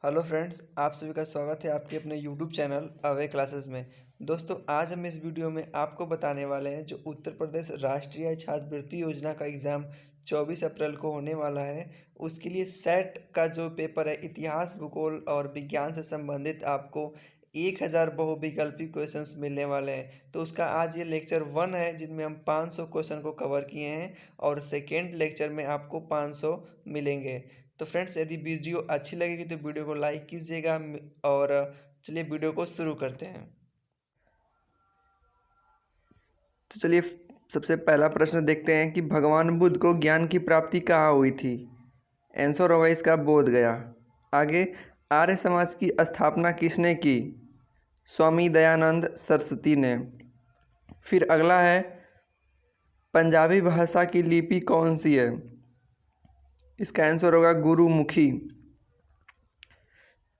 Hello friends, आप सभी का स्वागत है आपके अपने यूट्यूब चैनल अवे क्लासेस में। दोस्तों, आज हम इस वीडियो में आपको बताने वाले हैं जो उत्तर प्रदेश राष्ट्रीय छात्रवृत्ति योजना का एग्ज़ाम 24 अप्रैल को होने वाला है। उसके लिए सेट का जो पेपर है, इतिहास, भूगोल और विज्ञान से संबंधित आपको 1000 बहुविकल्पी क्वेश्चंस मिलने वाले हैं। तो उसका आज ये लेक्चर 1 है, जिनमें हम 500 क्वेश्चन को कवर किए हैं और सेकेंड लेक्चर में आपको 500 मिलेंगे। तो फ्रेंड्स, यदि वीडियो अच्छी लगेगी तो वीडियो को लाइक कीजिएगा और चलिए वीडियो को शुरू करते हैं। तो चलिए सबसे पहला प्रश्न देखते हैं कि भगवान बुद्ध को ज्ञान की प्राप्ति कहाँ हुई थी। आंसर होगा इसका बोध गया। आगे, आर्य समाज की स्थापना किसने की? स्वामी दयानंद सरस्वती ने। फिर अगला है, पंजाबी भाषा की लिपि कौन सी है? इसका आंसर होगा गुरुमुखी।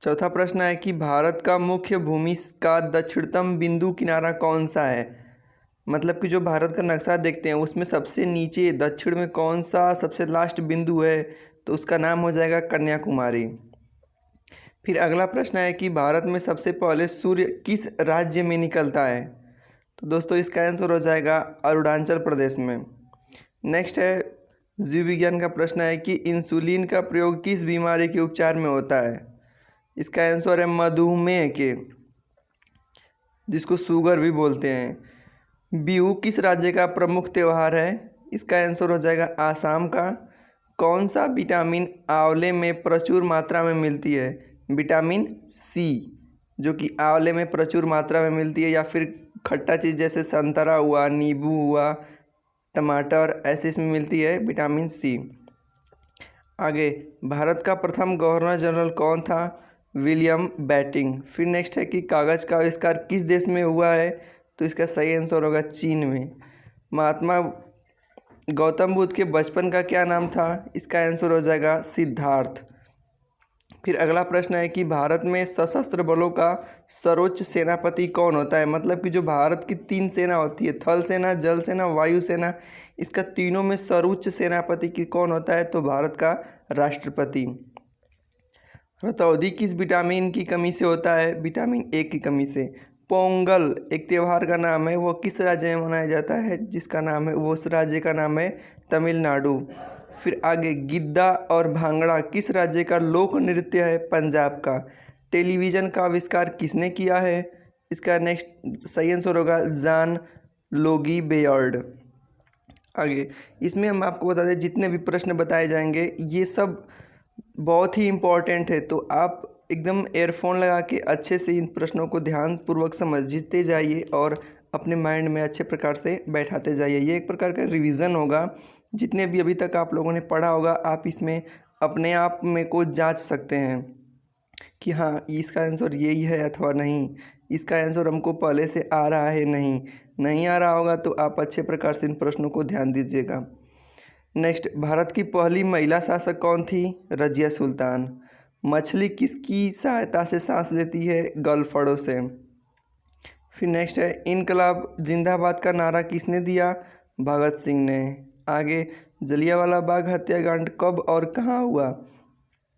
चौथा प्रश्न है कि भारत का मुख्य भूमि का दक्षिणतम बिंदु किनारा कौन सा है? मतलब कि जो भारत का नक्शा देखते हैं उसमें सबसे नीचे दक्षिण में कौन सा सबसे लास्ट बिंदु है, तो उसका नाम हो जाएगा कन्याकुमारी। फिर अगला प्रश्न है कि भारत में सबसे पहले सूर्य किस राज्य में निकलता है? तो दोस्तों इसका आंसर हो जाएगा अरुणाचल प्रदेश में। नेक्स्ट है, जीव विज्ञान का प्रश्न है कि इंसुलिन का प्रयोग किस बीमारी के उपचार में होता है? इसका आंसर है मधुमेह के, जिसको शुगर भी बोलते हैं। बिहू किस राज्य का प्रमुख त्यौहार है? इसका आंसर हो जाएगा आसाम का। कौन सा विटामिन आंवले में प्रचुर मात्रा में मिलती है? विटामिन सी, जो कि आंवले में प्रचुर मात्रा में मिलती है, या फिर खट्टा चीज़ जैसे संतरा हुआ, नींबू हुआ, टमाटर, ऐसे इसमें मिलती है विटामिन सी। आगे, भारत का प्रथम गवर्नर जनरल कौन था? William Bentinck. फिर नेक्स्ट है कि कागज़ का आविष्कार किस देश में हुआ है? तो इसका सही आंसर होगा चीन में। महात्मा गौतम बुद्ध के बचपन का क्या नाम था? इसका आंसर हो जाएगा सिद्धार्थ। फिर अगला प्रश्न है कि भारत में सशस्त्र बलों का सर्वोच्च सेनापति कौन होता है? मतलब कि जो भारत की 3 सेना होती है, थल सेना, जल सेना, वायु सेना, इसका तीनों में सर्वोच्च सेनापति की कौन होता है? तो भारत का राष्ट्रपति। रतौंधी किस विटामिन की कमी से होता है? विटामिन ए की कमी से। पोंगल एक त्यौहार का नाम है, वो किस राज्य में मनाया जाता है? जिसका नाम है, वो उस राज्य का नाम है तमिलनाडु। फिर आगे, गिद्दा और भांगड़ा किस राज्य का लोक नृत्य है? पंजाब का। टेलीविज़न का आविष्कार किसने किया है? इसका नेक्स्ट सही आंसर होगा जॉन लोगी बेयर्ड। आगे, इसमें हम आपको बता दें जितने भी प्रश्न बताए जाएंगे ये सब बहुत ही इम्पॉर्टेंट है, तो आप एकदम एयरफोन लगा के अच्छे से इन प्रश्नों को ध्यानपूर्वक समझते जाइए और अपने माइंड में अच्छे प्रकार से बैठाते जाइए। ये एक प्रकार का रिवीजन होगा। जितने भी अभी तक आप लोगों ने पढ़ा होगा, आप इसमें अपने आप में को जांच सकते हैं कि हाँ इसका आंसर यही है अथवा नहीं, इसका आंसर हमको पहले से आ रहा है, नहीं आ रहा होगा तो आप अच्छे प्रकार से इन प्रश्नों को ध्यान दीजिएगा। नेक्स्ट, भारत की पहली महिला शासक कौन थी? रजिया सुल्तान। मछली किसकी सहायता से सांस लेती है? गलफड़ों से। फिर नेक्स्ट है, इनकलाब जिंदाबाद का नारा किसने दिया? भगत सिंह ने। आगे, जलियांवाला बाग हत्याकांड कब और कहाँ हुआ?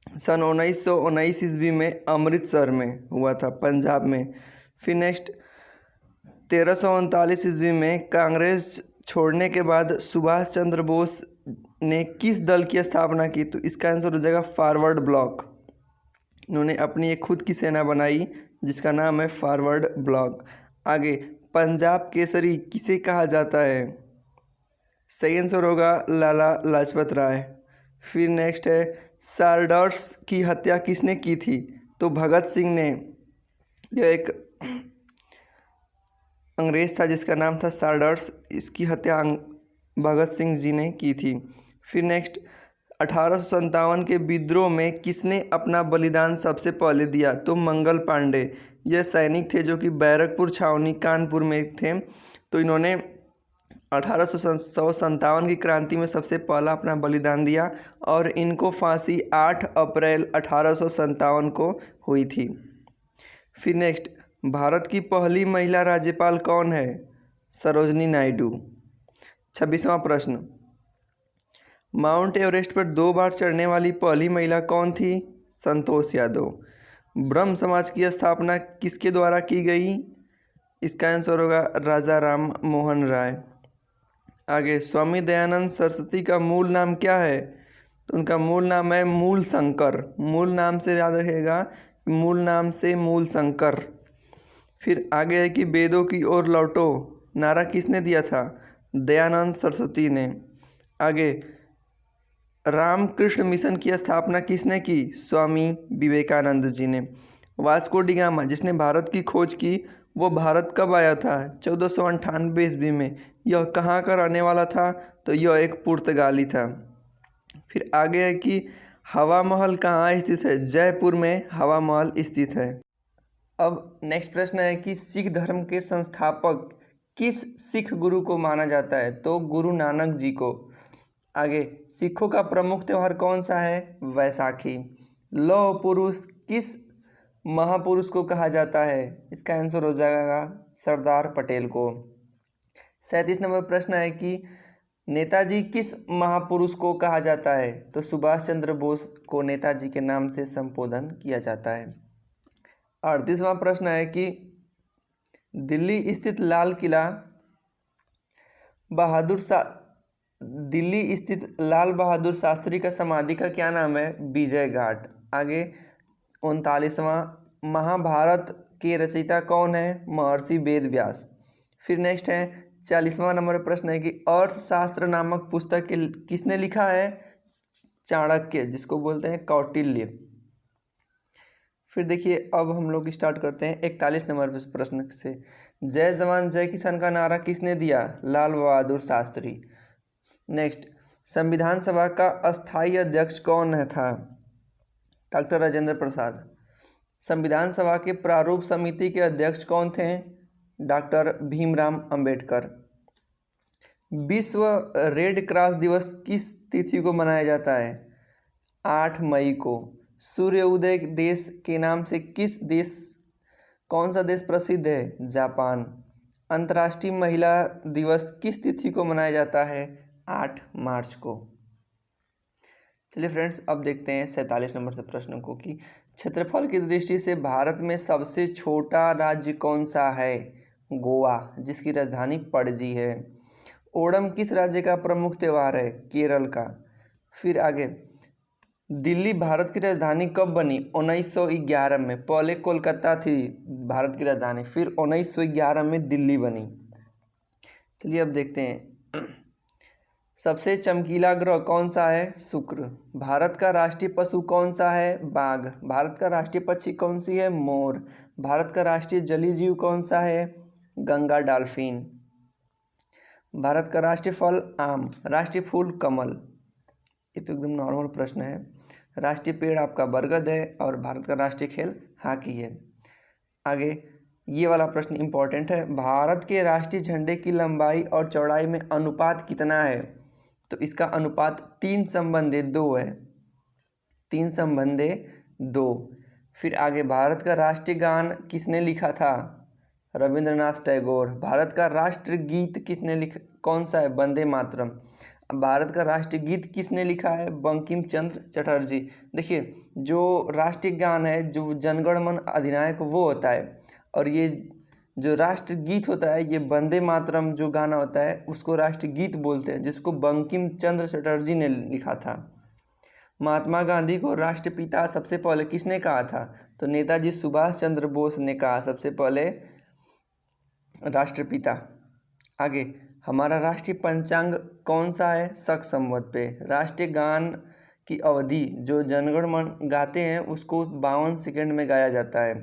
सन 1919 ईस्वी में अमृतसर में हुआ था, पंजाब में। फिर नेक्स्ट, 1339 ईस्वी में कांग्रेस छोड़ने के बाद सुभाष चंद्र बोस ने किस दल की स्थापना की? तो इसका आंसर हो जाएगा फॉरवर्ड ब्लॉक। इन्होंने अपनी एक खुद की सेना बनाई जिसका नाम है फॉरवर्ड ब्लॉक। आगे, पंजाब केसरी किसे कहा जाता है? सही आंसर होगा लाला लाजपत राय। फिर नेक्स्ट है, सारडर्स की हत्या किसने की थी? तो भगत सिंह ने। यह एक अंग्रेज था जिसका नाम था सारडर्स, इसकी हत्या भगत सिंह जी ने की थी। फिर नेक्स्ट, 1857 के विद्रोह में किसने अपना बलिदान सबसे पहले दिया? तो मंगल पांडे। यह सैनिक थे जो कि बैरकपुर छावनी कानपुर में थे। तो इन्होंने 1857 की क्रांति में सबसे पहला अपना बलिदान दिया और इनको फांसी 8 अप्रैल 1857 को हुई थी। फिर नेक्स्ट, भारत की पहली महिला राज्यपाल कौन है? सरोजनी नायडू। 26वां प्रश्न, माउंट एवरेस्ट पर 2 बार चढ़ने वाली पहली महिला कौन थी? संतोष यादव। ब्रह्म समाज की स्थापना किसके द्वारा की गई? इसका आंसर होगा राजा राम मोहन राय। आगे, स्वामी दयानंद सरस्वती का मूल नाम क्या है? तो उनका मूल नाम है मूल शंकर। मूल नाम से याद रखेगा, मूल नाम से मूल शंकर। फिर आगे है कि वेदों की ओर लौटो नारा किसने दिया था? दयानंद सरस्वती ने। आगे, रामकृष्ण मिशन की स्थापना किसने की? स्वामी विवेकानंद जी ने। वास्को डी गामा जिसने भारत की खोज की, वो भारत कब आया था? 1498 ईस्वी में। यह कहाँ का रहने वाला था? तो यह एक पुर्तगाली था। फिर आगे है कि हवा महल कहाँ स्थित है? जयपुर में हवा महल स्थित है। अब नेक्स्ट प्रश्न है कि सिख धर्म के संस्थापक किस सिख गुरु को माना जाता है? तो गुरु नानक जी को। आगे, सिखों का प्रमुख त्यौहार कौन सा है? वैसाखी। लौह पुरुष किस महापुरुष को कहा जाता है? इसका आंसर हो जाएगा सरदार पटेल को। 37 नंबर प्रश्न है कि नेताजी किस महापुरुष को कहा जाता है? तो सुभाष चंद्र बोस को नेताजी के नाम से संबोधन किया जाता है। 38वां प्रश्न है कि दिल्ली स्थित लाल बहादुर शास्त्री का समाधि का क्या नाम है? विजय घाट। आगे, 39वां महाभारत के रचयिता कौन है? महर्षि वेद व्यास। फिर नेक्स्ट है 40वां नंबर प्रश्न है कि अर्थशास्त्र नामक पुस्तक किसने लिखा है? चाणक्य, जिसको बोलते हैं कौटिल्य। फिर देखिए, अब हम लोग स्टार्ट करते हैं 41 नंबर प्रश्न से। जय जवान जय किसान का नारा किसने दिया? लाल बहादुर शास्त्री। नेक्स्ट, संविधान सभा का अस्थायी अध्यक्ष कौन था? डॉक्टर राजेंद्र प्रसाद। संविधान सभा के प्रारूप समिति के अध्यक्ष कौन थे? डॉक्टर भीमराव अंबेडकर। विश्व रेड क्रॉस दिवस किस तिथि को मनाया जाता है? 8 मई को। सूर्य उदय देश के नाम से कौन सा देश प्रसिद्ध है? जापान। अंतर्राष्ट्रीय महिला दिवस किस तिथि को मनाया जाता है? 8 मार्च को। चलिए फ्रेंड्स, अब देखते हैं 47 नंबर से प्रश्न को कि क्षेत्रफल की दृष्टि से भारत में सबसे छोटा राज्य कौन सा है? गोवा, जिसकी राजधानी पणजी है। ओणम किस राज्य का प्रमुख त्यौहार है? केरल का। फिर आगे, दिल्ली भारत की राजधानी कब बनी? 1911 में। पहले कोलकाता थी भारत की राजधानी, फिर 1911 में दिल्ली बनी। चलिए अब देखते हैं, सबसे चमकीला ग्रह कौन सा है? शुक्र। भारत का राष्ट्रीय पशु कौन सा है? बाघ। भारत का राष्ट्रीय पक्षी कौन सी है? मोर। भारत का राष्ट्रीय जलीय जीव कौन सा है? गंगा डॉल्फिन। भारत का राष्ट्रीय फल आम। राष्ट्रीय फूल कमल। ये तो एकदम नॉर्मल प्रश्न है। राष्ट्रीय पेड़ आपका बरगद है और भारत का राष्ट्रीय खेल हॉकी है। आगे, ये वाला प्रश्न इंपॉर्टेंट है। भारत के राष्ट्रीय झंडे की लंबाई और चौड़ाई में अनुपात कितना है? तो इसका अनुपात 3:2 है। 3:2। फिर आगे, भारत का राष्ट्रीय गान किसने लिखा था? रविंद्रनाथ टैगोर। भारत का राष्ट्रगीत किसने लिखा? कौन सा है? वंदे मातरम। भारत का राष्ट्रीय गीत किसने लिखा है? बंकिम चंद्र चटर्जी। देखिए, जो राष्ट्रीय गान है, जो जनगण मन अधिनायक, वो होता है, और ये जो राष्ट्रगीत होता है, ये वंदे मातरम जो गाना होता है, उसको राष्ट्रीय गीत बोलते हैं, जिसको बंकिम चंद्र चटर्जी ने लिखा था। महात्मा गांधी को राष्ट्रपिता सबसे पहले किसने कहा था? तो नेताजी सुभाष चंद्र बोस ने कहा सबसे पहले राष्ट्रपिता। आगे, हमारा राष्ट्रीय पंचांग कौन सा है? शक संवत पे। राष्ट्रीय गान की अवधि जो जनगण मन गाते हैं उसको 52 सेकंड में गाया जाता है।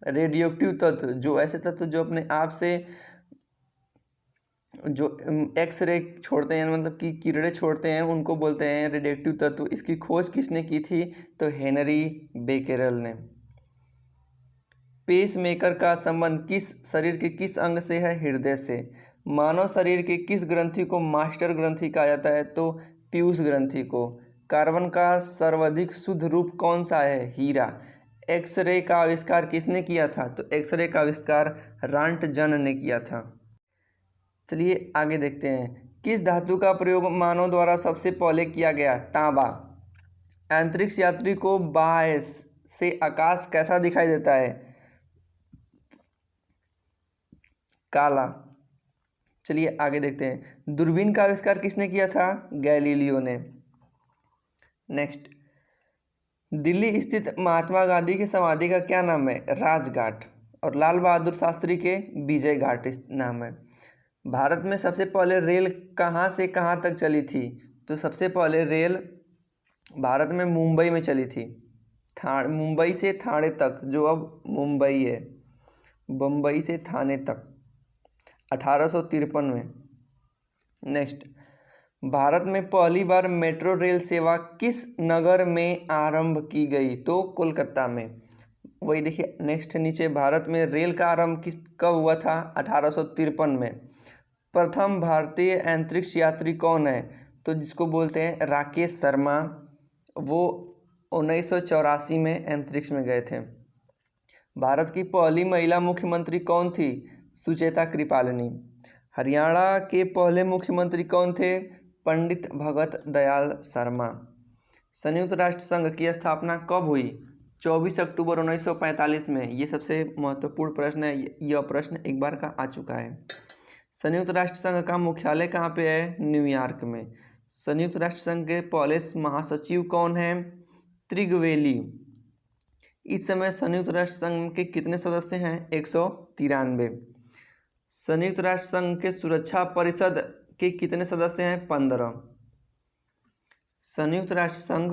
रेडियोएक्टिव तत्व, जो ऐसे तत्व जो अपने आप से जो एक्सरे छोड़ते हैं, मतलब कि किरणें छोड़ते हैं, उनको बोलते हैं रेडियोएक्टिव तत्व। इसकी खोज किसने की थी? तो हेनरी बेकेरेल ने। पेस मेकर का संबंध किस शरीर के किस अंग से है? हृदय से। मानव शरीर के किस ग्रंथि को मास्टर ग्रंथि कहा जाता है? तो पीयूष ग्रंथि को। कार्बन का सर्वाधिक शुद्ध रूप कौन सा है? हीरा। एक्सरे का आविष्कार किसने किया था? तो एक्सरे का आविष्कार रांटजन ने किया था। चलिए आगे देखते हैं, किस धातु का प्रयोग मानव द्वारा सबसे पहले किया गया? तांबा। अंतरिक्ष यात्री को बाह्य से आकाश कैसा दिखाई देता है? काला। चलिए आगे देखते हैं। दूरबीन का आविष्कार किसने किया था? गैलीलियो ने। नेक्स्ट, दिल्ली स्थित महात्मा गांधी की समाधि का क्या नाम है? राजघाट। और लाल बहादुर शास्त्री के विजय घाट नाम है। भारत में सबसे पहले रेल कहाँ से कहाँ तक चली थी? तो सबसे पहले रेल भारत में मुंबई में चली थी। मुंबई से ठाणे तक, जो अब मुंबई है, बम्बई से ठाणे तक 1853 में। नेक्स्ट, भारत में पहली बार मेट्रो रेल सेवा किस नगर में आरंभ की गई? तो कोलकाता में। वही देखिए नेक्स्ट नीचे, भारत में रेल का आरंभ कब हुआ था? 1853 में। प्रथम भारतीय अंतरिक्ष यात्री कौन है? तो जिसको बोलते हैं राकेश शर्मा, वो 1984 में अंतरिक्ष में गए थे। भारत की पहली महिला मुख्यमंत्री कौन थी? सुचेता कृपालिनी। हरियाणा के पहले मुख्यमंत्री कौन थे? पंडित भगत दयाल शर्मा। संयुक्त राष्ट्र संघ की स्थापना कब हुई? 24 अक्टूबर 1945 में। ये सबसे महत्वपूर्ण प्रश्न है, यह प्रश्न एक बार का आ चुका है। संयुक्त राष्ट्र संघ का मुख्यालय कहाँ पे है? न्यूयॉर्क में। संयुक्त राष्ट्र संघ के पहले महासचिव कौन है? त्रिगवेली। इस समय संयुक्त राष्ट्र संघ के कितने सदस्य हैं? 193। संयुक्त राष्ट्र संघ के सुरक्षा परिषद के कितने सदस्य हैं? 15। संयुक्त राष्ट्र संघ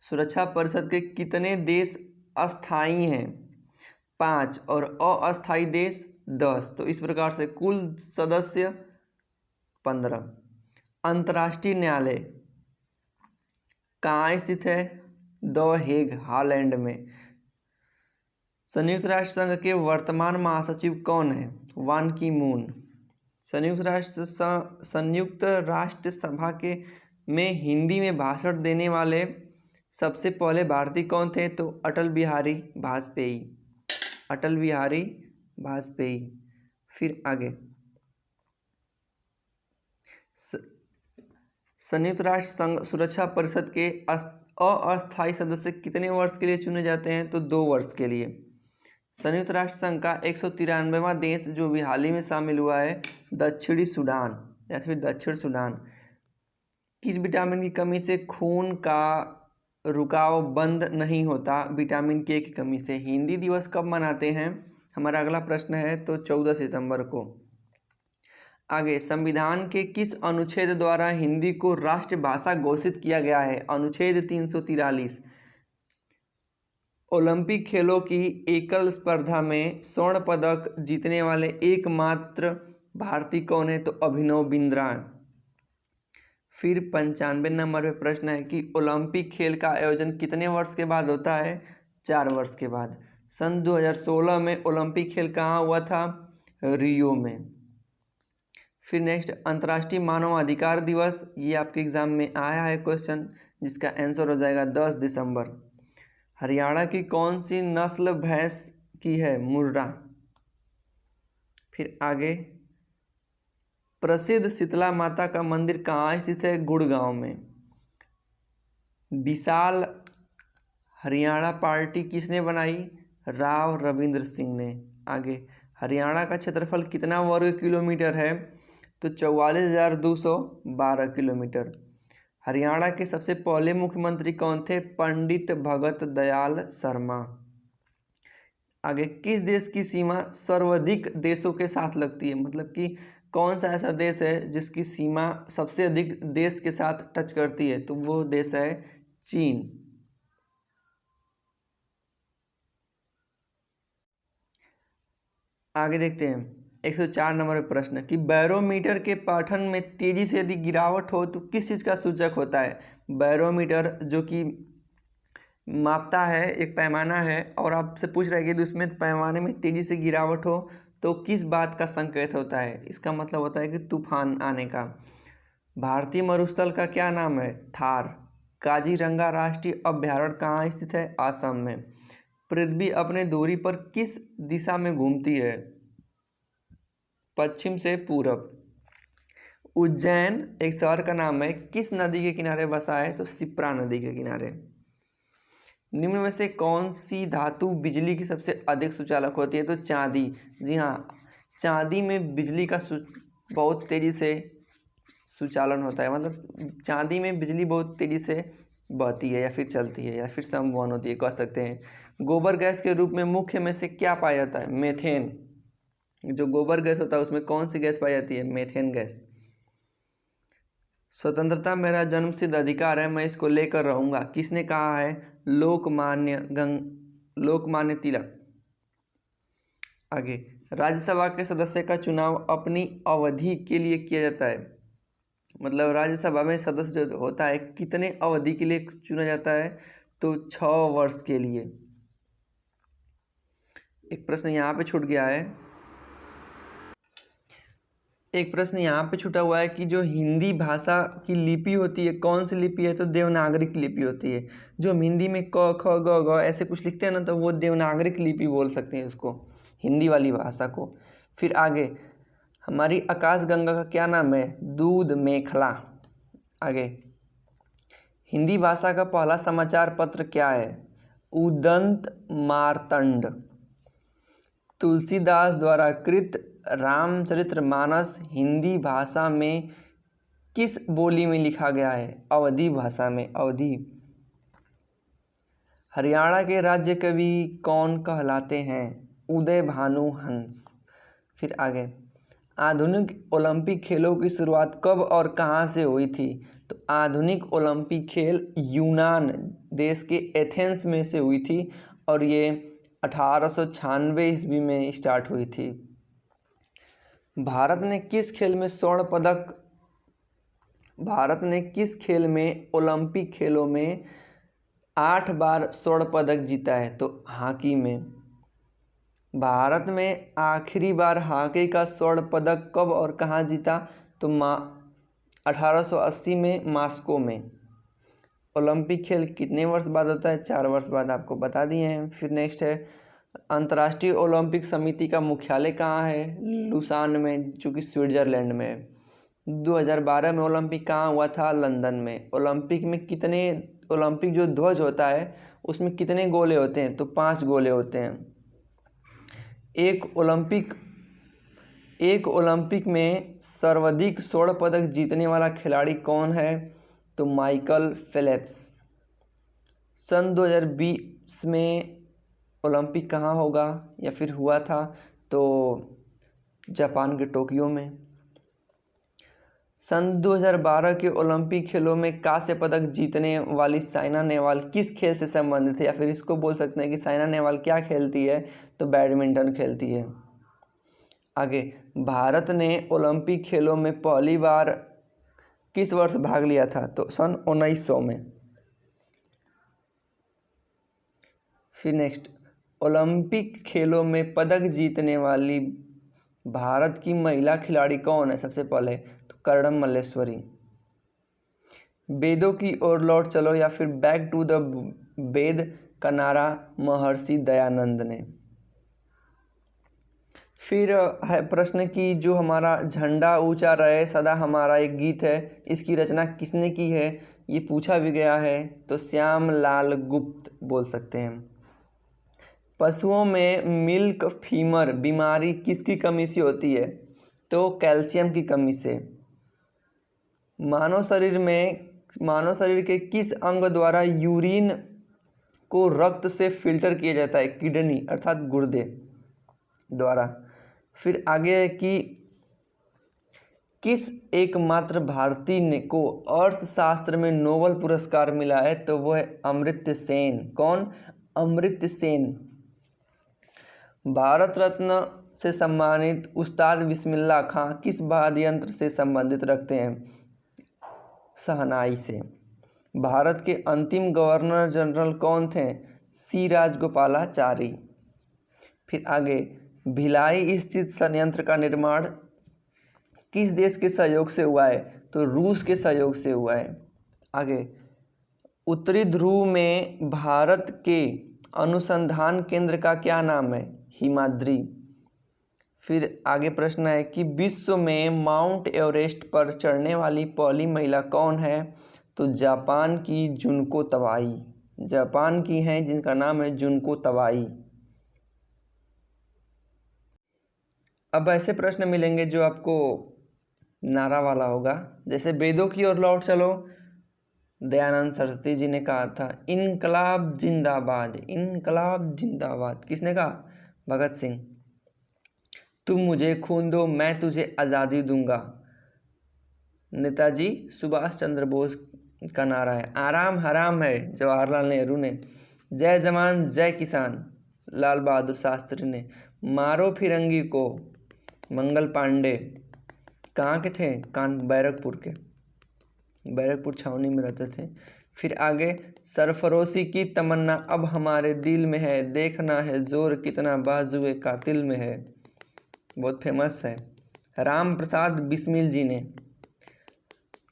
सुरक्षा परिषद के कितने देश अस्थायी हैं? 5 और अस्थायी देश 10। तो इस प्रकार से कुल सदस्य 15। अंतर्राष्ट्रीय न्यायालय कहाँ स्थित है? द हेग, हॉलैंड में। संयुक्त राष्ट्र संघ के वर्तमान महासचिव कौन है? वान की मून। संयुक्त राष्ट्र सभा के में हिंदी में भाषण देने वाले सबसे पहले भारतीय कौन थे? तो अटल बिहारी वाजपेयी। अटल बिहारी वाजपेयी। फिर आगे, संयुक्त राष्ट्र संघ सुरक्षा परिषद के अस्थायी सदस्य कितने वर्ष के लिए चुने जाते हैं? तो 2 वर्ष के लिए। संयुक्त राष्ट्र संघ का 193वां देश जो भी हाल ही में शामिल हुआ है, दक्षिणी सूडान या फिर दक्षिण सूडान। किस विटामिन की कमी से खून का रुकाव बंद नहीं होता? विटामिन के की कमी से। हिंदी दिवस कब मनाते हैं? हमारा अगला प्रश्न है, तो 14 सितंबर को। आगे, संविधान के किस अनुच्छेद द्वारा हिंदी को राष्ट्रभाषा घोषित किया गया है? अनुच्छेद 343। ओलंपिक खेलों की एकल स्पर्धा में स्वर्ण पदक जीतने वाले एकमात्र भारतीय कौन है? तो अभिनव बिंद्रा। फिर 95 नंबर पे प्रश्न है कि ओलंपिक खेल का आयोजन कितने वर्ष के बाद होता है? 4 वर्ष के बाद। सन 2016 में ओलंपिक खेल कहाँ हुआ था? रियो में। फिर नेक्स्ट, अंतर्राष्ट्रीय मानव अधिकार दिवस, ये आपके एग्जाम में आया है क्वेश्चन, जिसका आंसर हो जाएगा 10 दिसंबर। हरियाणा की कौन सी नस्ल भैंस की है? मुर्रा। फिर आगे, प्रसिद्ध शीतला माता का मंदिर कहाँ स्थित है? गुड़गांव में। विशाल हरियाणा पार्टी किसने बनाई? राव रविंद्र सिंह ने। आगे, हरियाणा का क्षेत्रफल कितना वर्ग किलोमीटर है? तो 44,212 किलोमीटर। हरियाणा के सबसे पहले मुख्यमंत्री कौन थे? पंडित भगत दयाल शर्मा। आगे, किस देश की सीमा सर्वाधिक देशों के साथ लगती है? मतलब कि कौन सा ऐसा देश है जिसकी सीमा सबसे अधिक देश के साथ टच करती है? तो वो देश है चीन। आगे देखते हैं 104 नंबर प्रश्न कि बैरोमीटर के पठन में तेजी से यदि गिरावट हो तो किस चीज़ का सूचक होता है? बैरोमीटर जो कि मापता है, एक पैमाना है, और आपसे पूछ रहा है कि उसमें पैमाने में तेजी से गिरावट हो तो किस बात का संकेत होता है? इसका मतलब होता है कि तूफान आने का। भारतीय मरुस्थल का क्या नाम है? थार। काजीरंगा राष्ट्रीय अभ्यारण्य कहाँ स्थित है? असम में। पृथ्वी अपने धुरी पर किस दिशा में घूमती है? पश्चिम से पूरब। उज्जैन एक शहर का नाम है, किस नदी के किनारे बसा है? तो शिप्रा नदी के किनारे। निम्न में से कौन सी धातु बिजली की सबसे अधिक सुचालक होती है? तो चांदी। जी हाँ, चांदी में बिजली का बहुत तेज़ी से सुचालन होता है, मतलब चांदी में बिजली बहुत तेज़ी से बहती है या फिर चलती है या फिर समवहन होती है, कह सकते हैं। गोबर गैस के रूप में मुख्य में से क्या पाया जाता है? मीथेन। जो गोबर गैस होता है उसमें कौन सी गैस पाई जाती है? Methane gas. स्वतंत्रता मेरा जन्मसिद्ध अधिकार है, मैं इसको लेकर रहूंगा, किसने कहा है? लोकमान्य तिलक। आगे, राज्यसभा के सदस्य का चुनाव अपनी अवधि के लिए किया जाता है, मतलब राज्यसभा में सदस्य जो होता है कितने अवधि के लिए चुना जाता है? तो 6 वर्ष के लिए। एक प्रश्न यहाँ पे छूट गया है, एक प्रश्न यहाँ पे छूटा हुआ है कि जो हिंदी भाषा की लिपि होती है कौन सी लिपि है? तो देवनागरिक लिपि होती है। जो हम हिंदी में क ख ग घ ऐसे कुछ लिखते हैं ना, तो वो देवनागरिक लिपि बोल सकते हैं उसको, हिंदी वाली भाषा को। फिर आगे, हमारी आकाशगंगा का क्या नाम है? दूध मेखला। आगे, हिंदी भाषा का पहला समाचार पत्र क्या है? उदंत मार्तंड। तुलसीदास द्वारा कृत रामचरितमानस हिंदी भाषा में किस बोली में लिखा गया है? अवधी भाषा में, अवधी। हरियाणा के राज्य कवि कौन कहलाते हैं? उदय भानु हंस। फिर आगे, आधुनिक ओलंपिक खेलों की शुरुआत कब और कहाँ से हुई थी? तो आधुनिक ओलंपिक खेल यूनान देश के एथेंस में से हुई थी और ये 1896 ईस्वी में स्टार्ट हुई थी। भारत ने किस खेल में ओलंपिक खेलों में 8 बार स्वर्ण पदक जीता है? तो हॉकी में। भारत में आखिरी बार हॉकी का स्वर्ण पदक कब और कहाँ जीता? तो 1880 में मॉस्को में। ओलंपिक खेल कितने वर्ष बाद होता है? 4 वर्ष बाद, आपको बता दिए हैं। फिर नेक्स्ट है, अंतर्राष्ट्रीय ओलंपिक समिति का मुख्यालय कहाँ है? लुसान में, जो कि स्विट्जरलैंड में है। 2012 में ओलंपिक कहाँ हुआ था? लंदन में। ओलंपिक जो ध्वज होता है उसमें कितने गोले होते हैं? तो 5 गोले होते हैं। एक ओलंपिक में सर्वाधिक स्वर्ण पदक जीतने वाला खिलाड़ी कौन है? तो माइकल फेल्प्स। सन 2020 में ओलंपिक कहाँ होगा या फिर हुआ था? तो जापान के टोक्यो में। सन 2012 के ओलंपिक खेलों में कांस्य पदक जीतने वाली साइना नेहवाल किस खेल से संबंधित है? या फिर इसको बोल सकते हैं कि साइना नेहवाल क्या खेलती है? तो बैडमिंटन खेलती है। आगे, भारत ने ओलंपिक खेलों में पहली बार किस वर्ष भाग लिया था? तो सन 1900 में। फिर नेक्स्ट, ओलंपिक खेलों में पदक जीतने वाली भारत की महिला खिलाड़ी कौन है? सबसे पहले तो कर्णम मल्लेश्वरी। वेदों की ओर लौट चलो या फिर बैक टू द वेद का नारा महर्षि दयानंद ने। फिर है प्रश्न कि जो हमारा झंडा ऊंचा रहे सदा हमारा एक गीत है, इसकी रचना किसने की है? ये पूछा भी गया है, तो श्याम लाल गुप्त बोल सकते हैं। पशुओं में मिल्क फीवर बीमारी किसकी कमी से होती है? तो कैल्शियम की कमी से। मानव शरीर के किस अंग द्वारा यूरिन को रक्त से फिल्टर किया जाता है? किडनी अर्थात गुर्दे द्वारा। फिर आगे है कि किस एकमात्र भारतीय को अर्थशास्त्र में नोबेल पुरस्कार मिला है? तो वो है अमर्त्य सेन। कौन? अमर्त्य सेन। भारत रत्न से सम्मानित उस्ताद बिस्मिल्लाह खां किस वाद्य यंत्र से संबंधित रखते हैं? शहनाई से। भारत के अंतिम गवर्नर जनरल कौन थे? सी राजगोपालाचारी। फिर आगे, भिलाई स्थित संयंत्र का निर्माण किस देश के सहयोग से हुआ है? तो रूस के सहयोग से हुआ है। आगे, उत्तरी ध्रुव में भारत के अनुसंधान केंद्र का क्या नाम है? हिमाद्री। फिर आगे प्रश्न है कि विश्व में माउंट एवरेस्ट पर चढ़ने वाली पहली महिला कौन है? तो जापान की जुनको तवाई। जापान की हैं जिनका नाम है जुनको तवाई। अब ऐसे प्रश्न मिलेंगे जो आपको नारा वाला होगा, जैसे वेदों की ओर लौट चलो, दयानंद सरस्वती जी ने कहा था इनकलाब जिंदाबाद, इनकलाब जिंदाबाद। किसने कहा? भगत सिंह। तुम मुझे खून दो मैं तुझे आज़ादी दूंगा, नेताजी सुभाष चंद्र बोस का नारा है। आराम हराम है, जवाहरलाल नेहरू ने। जय जवान जय किसान, लाल बहादुर शास्त्री ने। मारो फिरंगी को, मंगल पांडे। कहाँ के थे? बैरकपुर के, बैरकपुर छावनी में रहते थे। फिर आगे, सरफरोशी की तमन्ना अब हमारे दिल में है, देखना है जोर कितना बाजुए कातिल में है। बहुत फेमस है, राम प्रसाद बिस्मिल जी ने।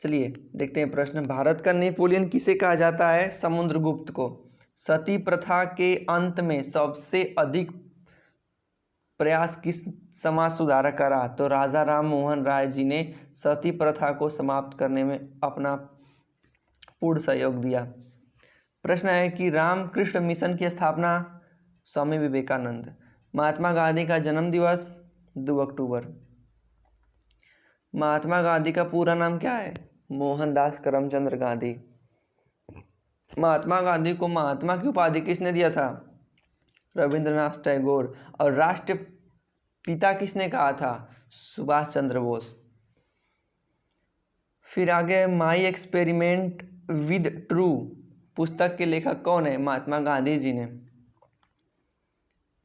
चलिए देखते हैं प्रश्न। भारत का नेपोलियन किसे कहा जाता है? समुद्रगुप्त को। सती प्रथा के अंत में सबसे अधिक प्रयास किस समाज सुधारक का रहा? तो राजा राम मोहन राय जी ने सती प्रथा को समाप्त करने में अपना पूर्ण सहयोग दिया। प्रश्न है कि रामकृष्ण मिशन की स्थापना? स्वामी विवेकानंद। महात्मा गांधी का जन्म दिवस? 2 अक्टूबर। महात्मा गांधी का पूरा नाम क्या है? मोहनदास करमचंद गांधी। महात्मा गांधी को महात्मा की उपाधि किसने दिया था? रविंद्रनाथ टैगोर। और राष्ट्रपिता किसने कहा था? सुभाष चंद्र बोस। फिर आगे, माई एक्सपेरिमेंट विद ट्रू पुस्तक के लेखक कौन है? महात्मा गांधी जी ने।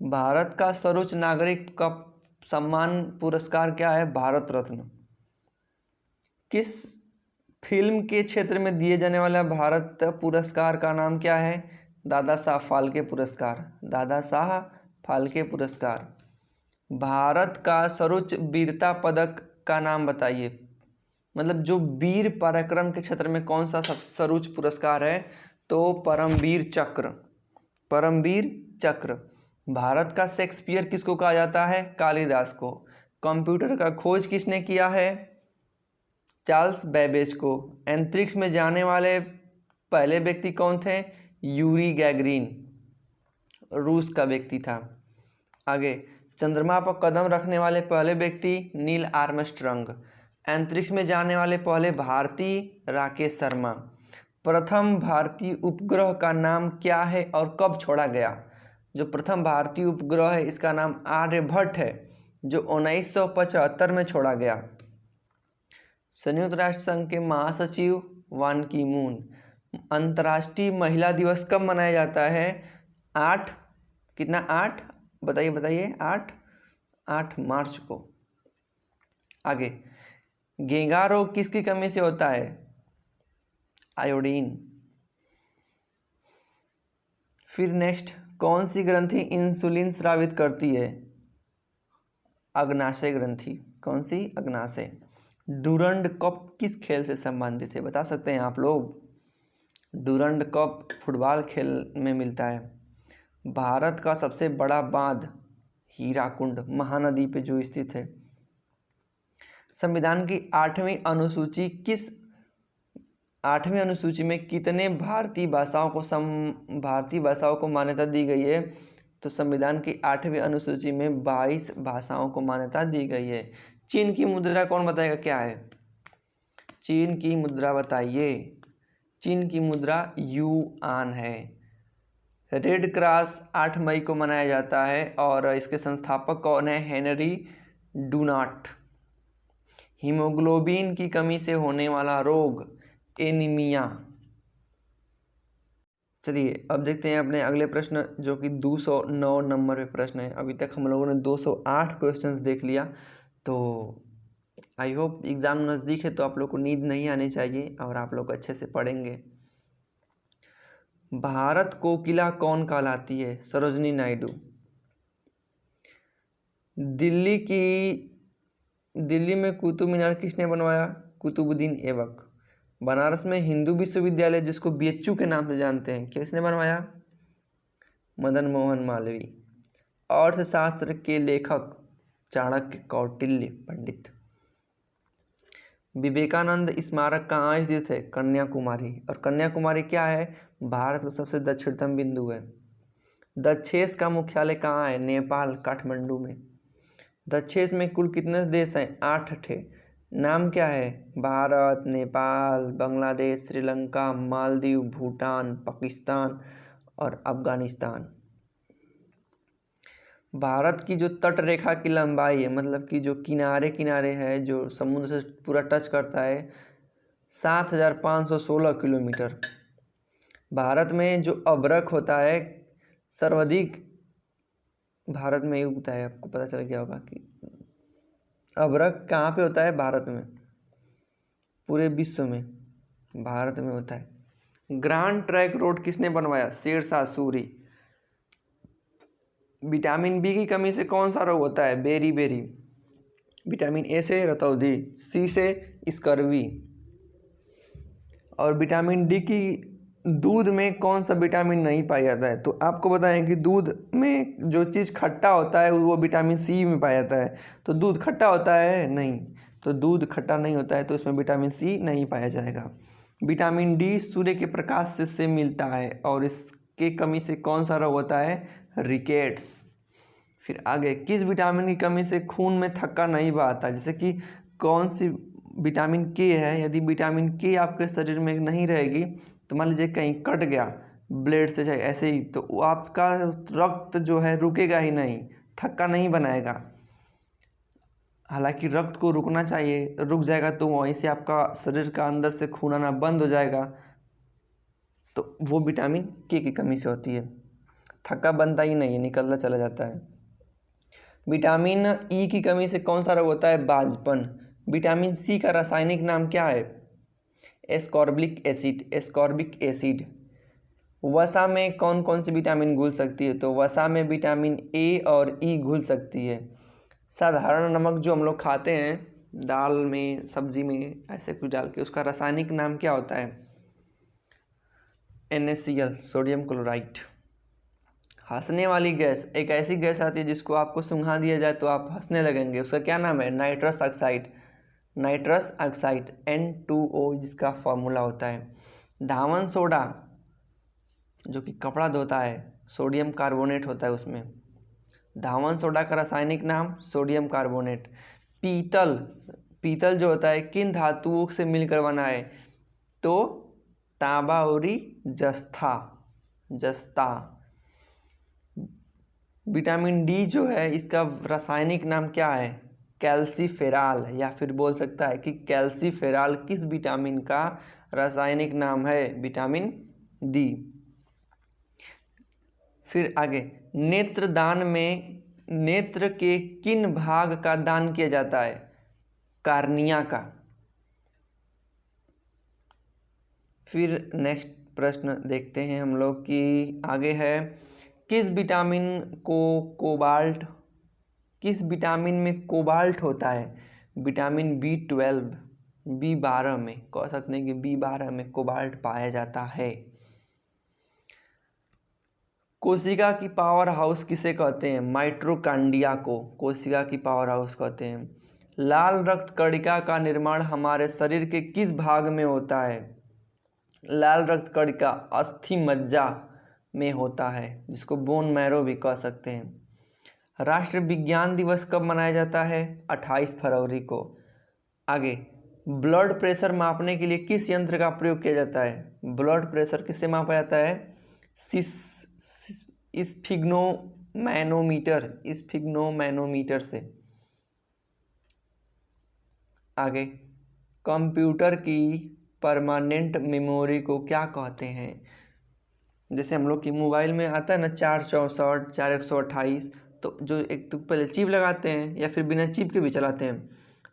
भारत का सर्वोच्च नागरिक का सम्मान पुरस्कार क्या है? भारत रत्न। किस फिल्म के क्षेत्र में दिए जाने वाला भारत पुरस्कार का नाम क्या है? दादा साहब फाल्के पुरस्कार, दादा साहब फाल्के पुरस्कार। भारत का सर्वोच्च वीरता पदक का नाम बताइए, मतलब जो वीर पराक्रम के क्षेत्र में कौन सा सबसे सर्वोच्च पुरस्कार है? तो परमवीर चक्र, परमवीर चक्र। भारत का शेक्सपियर किसको कहा जाता है? कालिदास को। कंप्यूटर का खोज किसने किया है? चार्ल्स बेबेज को। अंतरिक्ष में जाने वाले पहले व्यक्ति कौन थे? यूरी गैगरिन, रूस का व्यक्ति था। आगे, चंद्रमा पर कदम रखने वाले पहले व्यक्ति नील आर्मस्ट्रांग। अंतरिक्ष में जाने वाले पहले भारतीय राकेश शर्मा। प्रथम भारतीय उपग्रह का नाम क्या है और कब छोड़ा गया? जो प्रथम भारतीय उपग्रह है इसका नाम आर्यभट्ट है, जो 1975 में छोड़ा गया। संयुक्त राष्ट्र संघ के महासचिव वान की मून। अंतर्राष्ट्रीय महिला दिवस कब मनाया जाता है? 8 कितना 8 बताइए बताइए 8 मार्च को। आगे, घेंघा रोग किसकी कमी से होता है? आयोडीन। फिर नेक्स्ट, कौन सी ग्रंथि इंसुलिन स्रावित करती है? अग्नाशय ग्रंथि। कौन सी? अग्नाशय। डूरंड कप किस खेल से संबंधित है? बता सकते हैं आप लोग? डूरंड कप फुटबॉल खेल में मिलता है। भारत का सबसे बड़ा बांध हीराकुंड, महानदी पे जो स्थित है। संविधान की 8वीं अनुसूची में कितने भारतीय भाषाओं को मान्यता दी गई है? तो संविधान की 8वीं अनुसूची में 22 भाषाओं को मान्यता दी गई है। चीन की मुद्रा कौन बताएगा क्या है? चीन की मुद्रा बताइए। चीन की मुद्रा युआन है। रेड क्रॉस 8 मई को मनाया जाता है और इसके संस्थापक कौन है? हेनरी डूनाट। हीमोग्लोबिन की कमी से होने वाला रोग एनीमिया। चलिए अब देखते हैं अपने अगले प्रश्न, जो कि 209 नंबर पे प्रश्न है। अभी तक हम लोगों ने 208 क्वेश्चंस देख लिया, तो आई होप एग्ज़ाम नज़दीक है तो आप लोग को नींद नहीं आनी चाहिए और आप लोग अच्छे से पढ़ेंगे। भारत कोकिला कौन कहलाती है? सरोजनी नायडू। दिल्ली में कुतुब मीनार किसने बनवाया? कुतुबुद्दीन ऐबक। बनारस में हिंदू विश्वविद्यालय, जिसको बीएचयू के नाम से जानते हैं, किसने बनवाया? मदन मोहन मालवीय। अर्थशास्त्र के लेखक चाणक्य, कौटिल्य पंडित। विवेकानंद स्मारक कहाँ स्थित है? कन्याकुमारी। और कन्याकुमारी क्या है? भारत का सबसे दक्षिणतम बिंदु है। दक्षेस का मुख्यालय कहाँ है? नेपाल, काठमांडू में। दक्षेस में कुल कितने देश हैं? 8 ठे। नाम क्या है? भारत, नेपाल, बांग्लादेश, श्रीलंका, मालदीव, भूटान, पाकिस्तान और अफगानिस्तान। भारत की जो तट रेखा की लंबाई है, मतलब कि जो किनारे किनारे है, जो समुद्र से पूरा टच करता है, 7,516 किलोमीटर। भारत में जो अभ्रक होता है सर्वाधिक भारत में ही उगता है। आपको पता चल गया होगा कि अभ्रक कहाँ पे होता है? भारत में। पूरे विश्व में भारत में होता है। ग्रांड ट्रैंक रोड किसने बनवाया? शेरशाह सूरी। विटामिन बी की कमी से कौन सा रोग होता है? Berry berry. विटामिन ए से रतौंधी, सी से स्कर्वी। और विटामिन डी की दूध में कौन सा विटामिन नहीं पाया जाता है? तो आपको बताएं कि दूध में जो चीज़ खट्टा होता है वो विटामिन सी में पाया जाता है। तो दूध खट्टा होता है? नहीं। तो दूध खट्टा नहीं होता है, तो इसमें विटामिन सी नहीं पाया जाएगा। विटामिन डी सूर्य के प्रकाश से मिलता है और इसके कमी से कौन सा रोग होता है? रिकेट्स। फिर आगे, किस विटामिन की कमी से खून में थक्का नहीं बहाता? जैसे कि कौन सी विटामिन के है, यदि विटामिन के आपके शरीर में नहीं रहेगी तो मान लीजिए कहीं कट गया ब्लेड से, चाहे ऐसे ही, तो वो आपका रक्त जो है रुकेगा ही नहीं, थक्का नहीं बनाएगा। हालांकि रक्त को रुकना चाहिए, रुक जाएगा तो वहीं से आपका शरीर का अंदर से खून आना बंद हो जाएगा। तो वो विटामिन के की कमी से होती है। थक्का बनता ही नहीं है, निकलता चला जाता है। विटामिन ई की कमी से कौन सा रोग होता है? बांझपन। विटामिन सी का रासायनिक नाम क्या है? Ascorbic acid. Ascorbic acid. वसा में कौन कौन सी विटामिन घुल सकती है? तो वसा में विटामिन ए और ई घुल सकती है। साधारण नमक जो हम लोग खाते हैं दाल में, सब्जी में, ऐसे कुछ डाल के, उसका रासायनिक नाम क्या होता है? NaCl, sodium chloride. हंसने वाली गैस, एक ऐसी गैस आती है जिसको आपको सूंघा दिया जाए तो आप हंसने लगेंगे, उसका क्या नाम है? Nitrous oxide. Nitrous oxide N2O जिसका फॉर्मूला होता है। धावन सोडा जो कि कपड़ा धोता है, सोडियम कार्बोनेट होता है उसमें। धावन सोडा का रासायनिक नाम सोडियम कार्बोनेट। पीतल, पीतल जो होता है किन धातुओं से मिलकर बना है? तो तांबा और जस्ता, जस्ता। विटामिन डी जो है इसका रासायनिक नाम क्या है? कैल्सीफेराल, या फिर बोल सकता है कि कैल्सीफेराल किस विटामिन का रासायनिक नाम है? Vitamin D. फिर आगे, नेत्रदान में नेत्र के किन भाग का दान किया जाता है? कार्निया का। फिर नेक्स्ट प्रश्न देखते हैं हम लोग कि आगे है, किस विटामिन में कोबाल्ट होता है? विटामिन B12, B12 में, कह सकते हैं कि B12 में कोबाल्ट पाया जाता है। कोशिका की पावर हाउस किसे कहते हैं? माइटोकॉन्ड्रिया को कोशिका की पावर हाउस कहते हैं। लाल रक्त कणिका का निर्माण हमारे शरीर के किस भाग में होता है? लाल रक्त कणिका अस्थि मज्जा में होता है, जिसको बोन मैरो भी कह सकते हैं। राष्ट्रीय विज्ञान दिवस कब मनाया जाता है? 28 फरवरी को। आगे, ब्लड प्रेशर मापने के लिए किस यंत्र का प्रयोग किया जाता है? ब्लड प्रेशर किससे मापा जाता है? स्फिग्नोमैनोमीटर से। आगे, कंप्यूटर की परमानेंट मेमोरी को क्या कहते हैं? जैसे हम लोग की मोबाइल में आता है ना 464, 4128, तो जो एक तो पहले चिप लगाते हैं या फिर बिना चिप के भी चलाते हैं।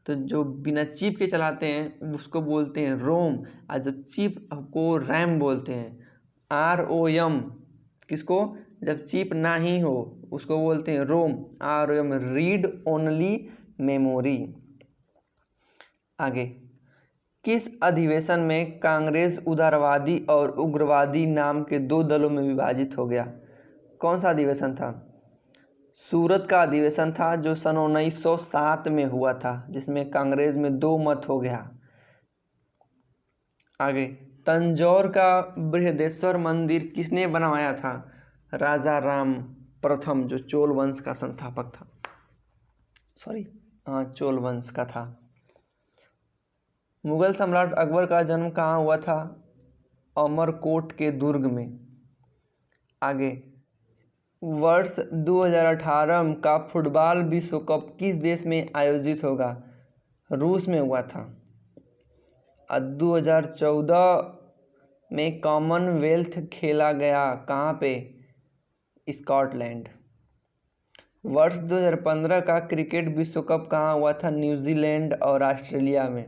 तो जो बिना चिप के चलाते हैं उसको बोलते हैं रोम, और जब चिप को रैम बोलते हैं। ROM किसको? जब चिप ना ही हो उसको बोलते हैं रोम, ROM, रीड ओनली मेमोरी। आगे, किस अधिवेशन में कांग्रेस उदारवादी और उग्रवादी नाम के 2 दलों में विभाजित हो गया? कौन सा अधिवेशन था? सूरत का अधिवेशन था जो सन 1907 में हुआ था, जिसमें कांग्रेस में 2 मत हो गया। आगे, तंजौर का बृहदेश्वर मंदिर किसने बनवाया था? राजा राम प्रथम, जो चोल वंश का संस्थापक था। हाँ, चोल वंश का था। मुगल सम्राट अकबर का जन्म कहाँ हुआ था? अमरकोट के दुर्ग में। आगे, वर्ष 2018 का फुटबॉल विश्व कप किस देश में आयोजित होगा? रूस में हुआ था। 2014 में कॉमनवेल्थ खेला गया कहाँ पे? स्कॉटलैंड। वर्ष 2015 का क्रिकेट विश्व कप कहाँ हुआ था? न्यूजीलैंड और ऑस्ट्रेलिया में।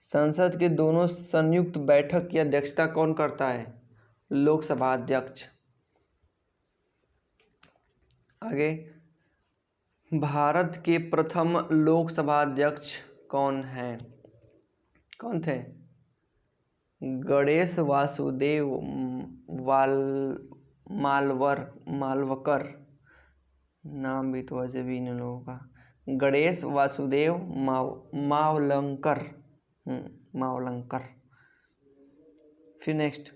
संसद के दोनों संयुक्त बैठक की अध्यक्षता कौन करता है? लोकसभा अध्यक्ष। आगे, भारत के प्रथम लोकसभा अध्यक्ष कौन थे? गणेश वासुदेव मालवकर। नाम भी तो अजब ही इन लोगों का। गणेश वासुदेव मावलंकर। फिर नेक्स्ट,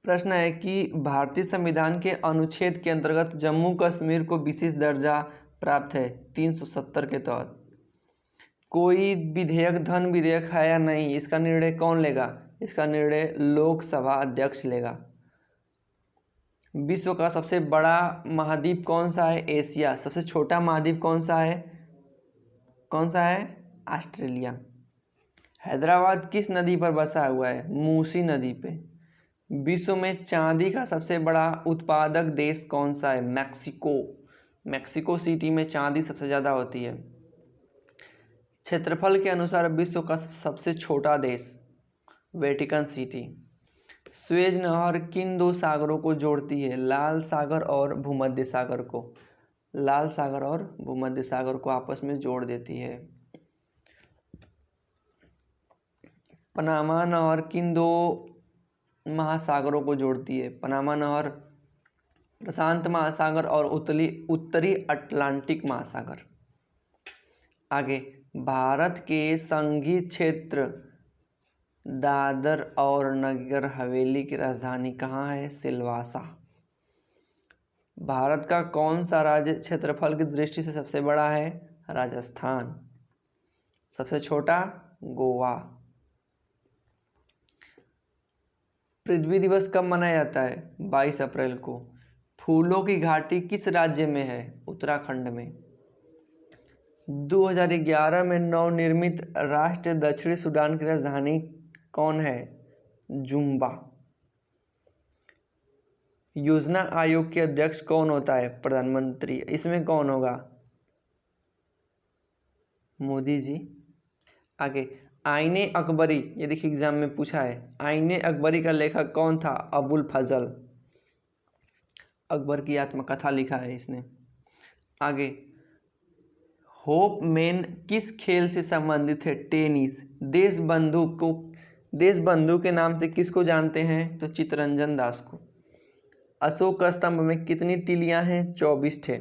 प्रश्न है कि भारतीय संविधान के अनुच्छेद के अंतर्गत जम्मू कश्मीर को विशेष दर्जा प्राप्त है 370 के तहत। कोई विधेयक धन विधेयक है या नहीं, इसका निर्णय कौन लेगा? इसका निर्णय लोकसभा अध्यक्ष लेगा। विश्व का सबसे बड़ा महाद्वीप कौन सा है? एशिया। सबसे छोटा महाद्वीप कौन सा है? ऑस्ट्रेलिया। हैदराबाद किस नदी पर बसा हुआ है? मूसी नदी पे। विश्व में चांदी का सबसे बड़ा उत्पादक देश कौन सा है? मैक्सिको सिटी में चांदी सबसे ज़्यादा होती है। क्षेत्रफल के अनुसार विश्व का सबसे छोटा देश? Vatican city. स्वेज नहर किन दो सागरों को जोड़ती है? लाल सागर और भूमध्य सागर को आपस में जोड़ देती है। पनामा नहर किन दो महासागरों को जोड़ती है? पनामा नहर प्रशांत महासागर और उत्तरी अटलांटिक महासागर। आगे, भारत के संघीय क्षेत्र दादर और नगर हवेली की राजधानी कहाँ है? सिलवासा। भारत का कौन सा राज्य क्षेत्रफल की दृष्टि से सबसे बड़ा है? राजस्थान। सबसे छोटा? गोवा। पृथ्वी दिवस कब मनाया जाता है? 22 अप्रैल को। फूलों की घाटी किस राज्य में है? उत्तराखंड में। 2011 में नवनिर्मित राष्ट्र दक्षिणी सूडान की राजधानी कौन है? जुम्बा। योजना आयोग के अध्यक्ष कौन होता है? प्रधानमंत्री। इसमें कौन होगा? मोदी जी। आगे, आईने अकबरी, ये देखिए एग्जाम में पूछा है। आईने अकबरी का लेखक कौन था? अबुल फजल। अकबर की आत्मकथा लिखा है इसने। आगे, होप मैन किस खेल से संबंधित है? टेनिस। देशबंधु के नाम से किसको जानते हैं? तो चित्तरंजन दास को। अशोक स्तंभ में कितनी तीलियां हैं? 24 थे।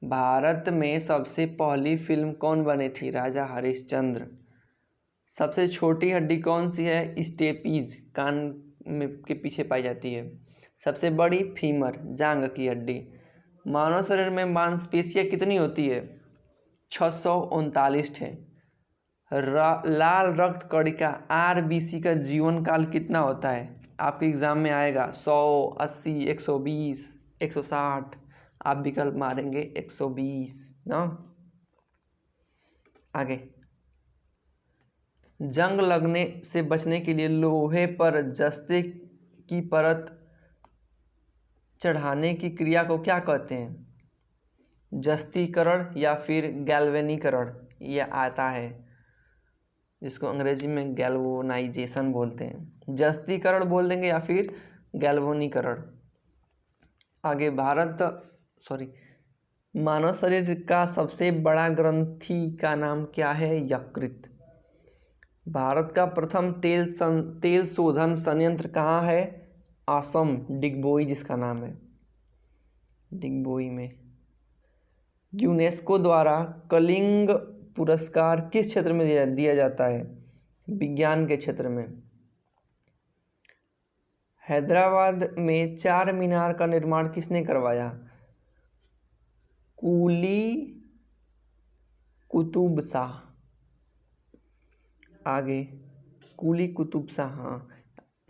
भारत में सबसे पहली फिल्म कौन बनी थी? राजा हरिश्चंद्र। सबसे छोटी हड्डी कौन सी है? स्टेपीज, कान में के पीछे पाई जाती है। सबसे बड़ी? फीमर, जांघ की हड्डी। मानव शरीर में मांसपेशियां कितनी होती है? 639 है। लाल रक्त कणिका RBC का जीवन काल कितना होता है? आपके एग्जाम में आएगा 100, 80, 120, 160। आप विकल्प मारेंगे 120 ना। आगे, जंग लगने से बचने के लिए लोहे पर जस्ते की परत चढ़ाने की क्रिया को क्या कहते हैं? जस्तीकरण या फिर गैल्वेनीकरण यह आता है, जिसको अंग्रेजी में गैल्वोनाइजेशन बोलते हैं। जस्तीकरण बोल देंगे या फिर गैल्वनीकरण। आगे, मानव शरीर का सबसे बड़ा ग्रंथि का नाम क्या है? यकृत। भारत का प्रथम तेल शोधन संयंत्र कहाँ है? असम, डिगबोई जिसका नाम है, डिगबोई में। यूनेस्को द्वारा कलिंग पुरस्कार किस क्षेत्र में दिया जाता है? विज्ञान के क्षेत्र में। हैदराबाद में चार मीनार का निर्माण किसने करवाया? कुली कुतुब शाह। आगे कुली कुतुब शाह। हाँ।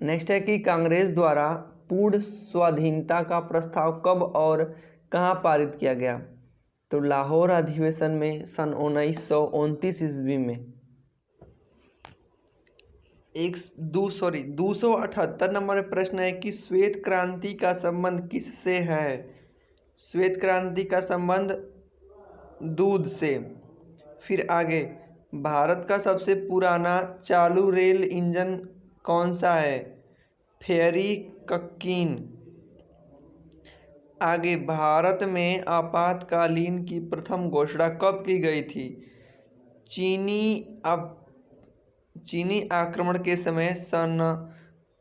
नेक्स्ट है कि कांग्रेस द्वारा पूर्ण स्वाधीनता का प्रस्ताव कब और कहाँ पारित किया गया? तो लाहौर अधिवेशन में सन 1929 ईस्वी में। 278 नंबर प्रश्न है कि श्वेत क्रांति का संबंध किससे है? श्वेत क्रांति का संबंध दूध से। फिर आगे भारत का सबसे पुराना चालू रेल इंजन कौन सा है? फेरी कक्कीन। आगे भारत में आपातकालीन की प्रथम घोषणा कब की गई थी? चीनी आक्रमण के समय सन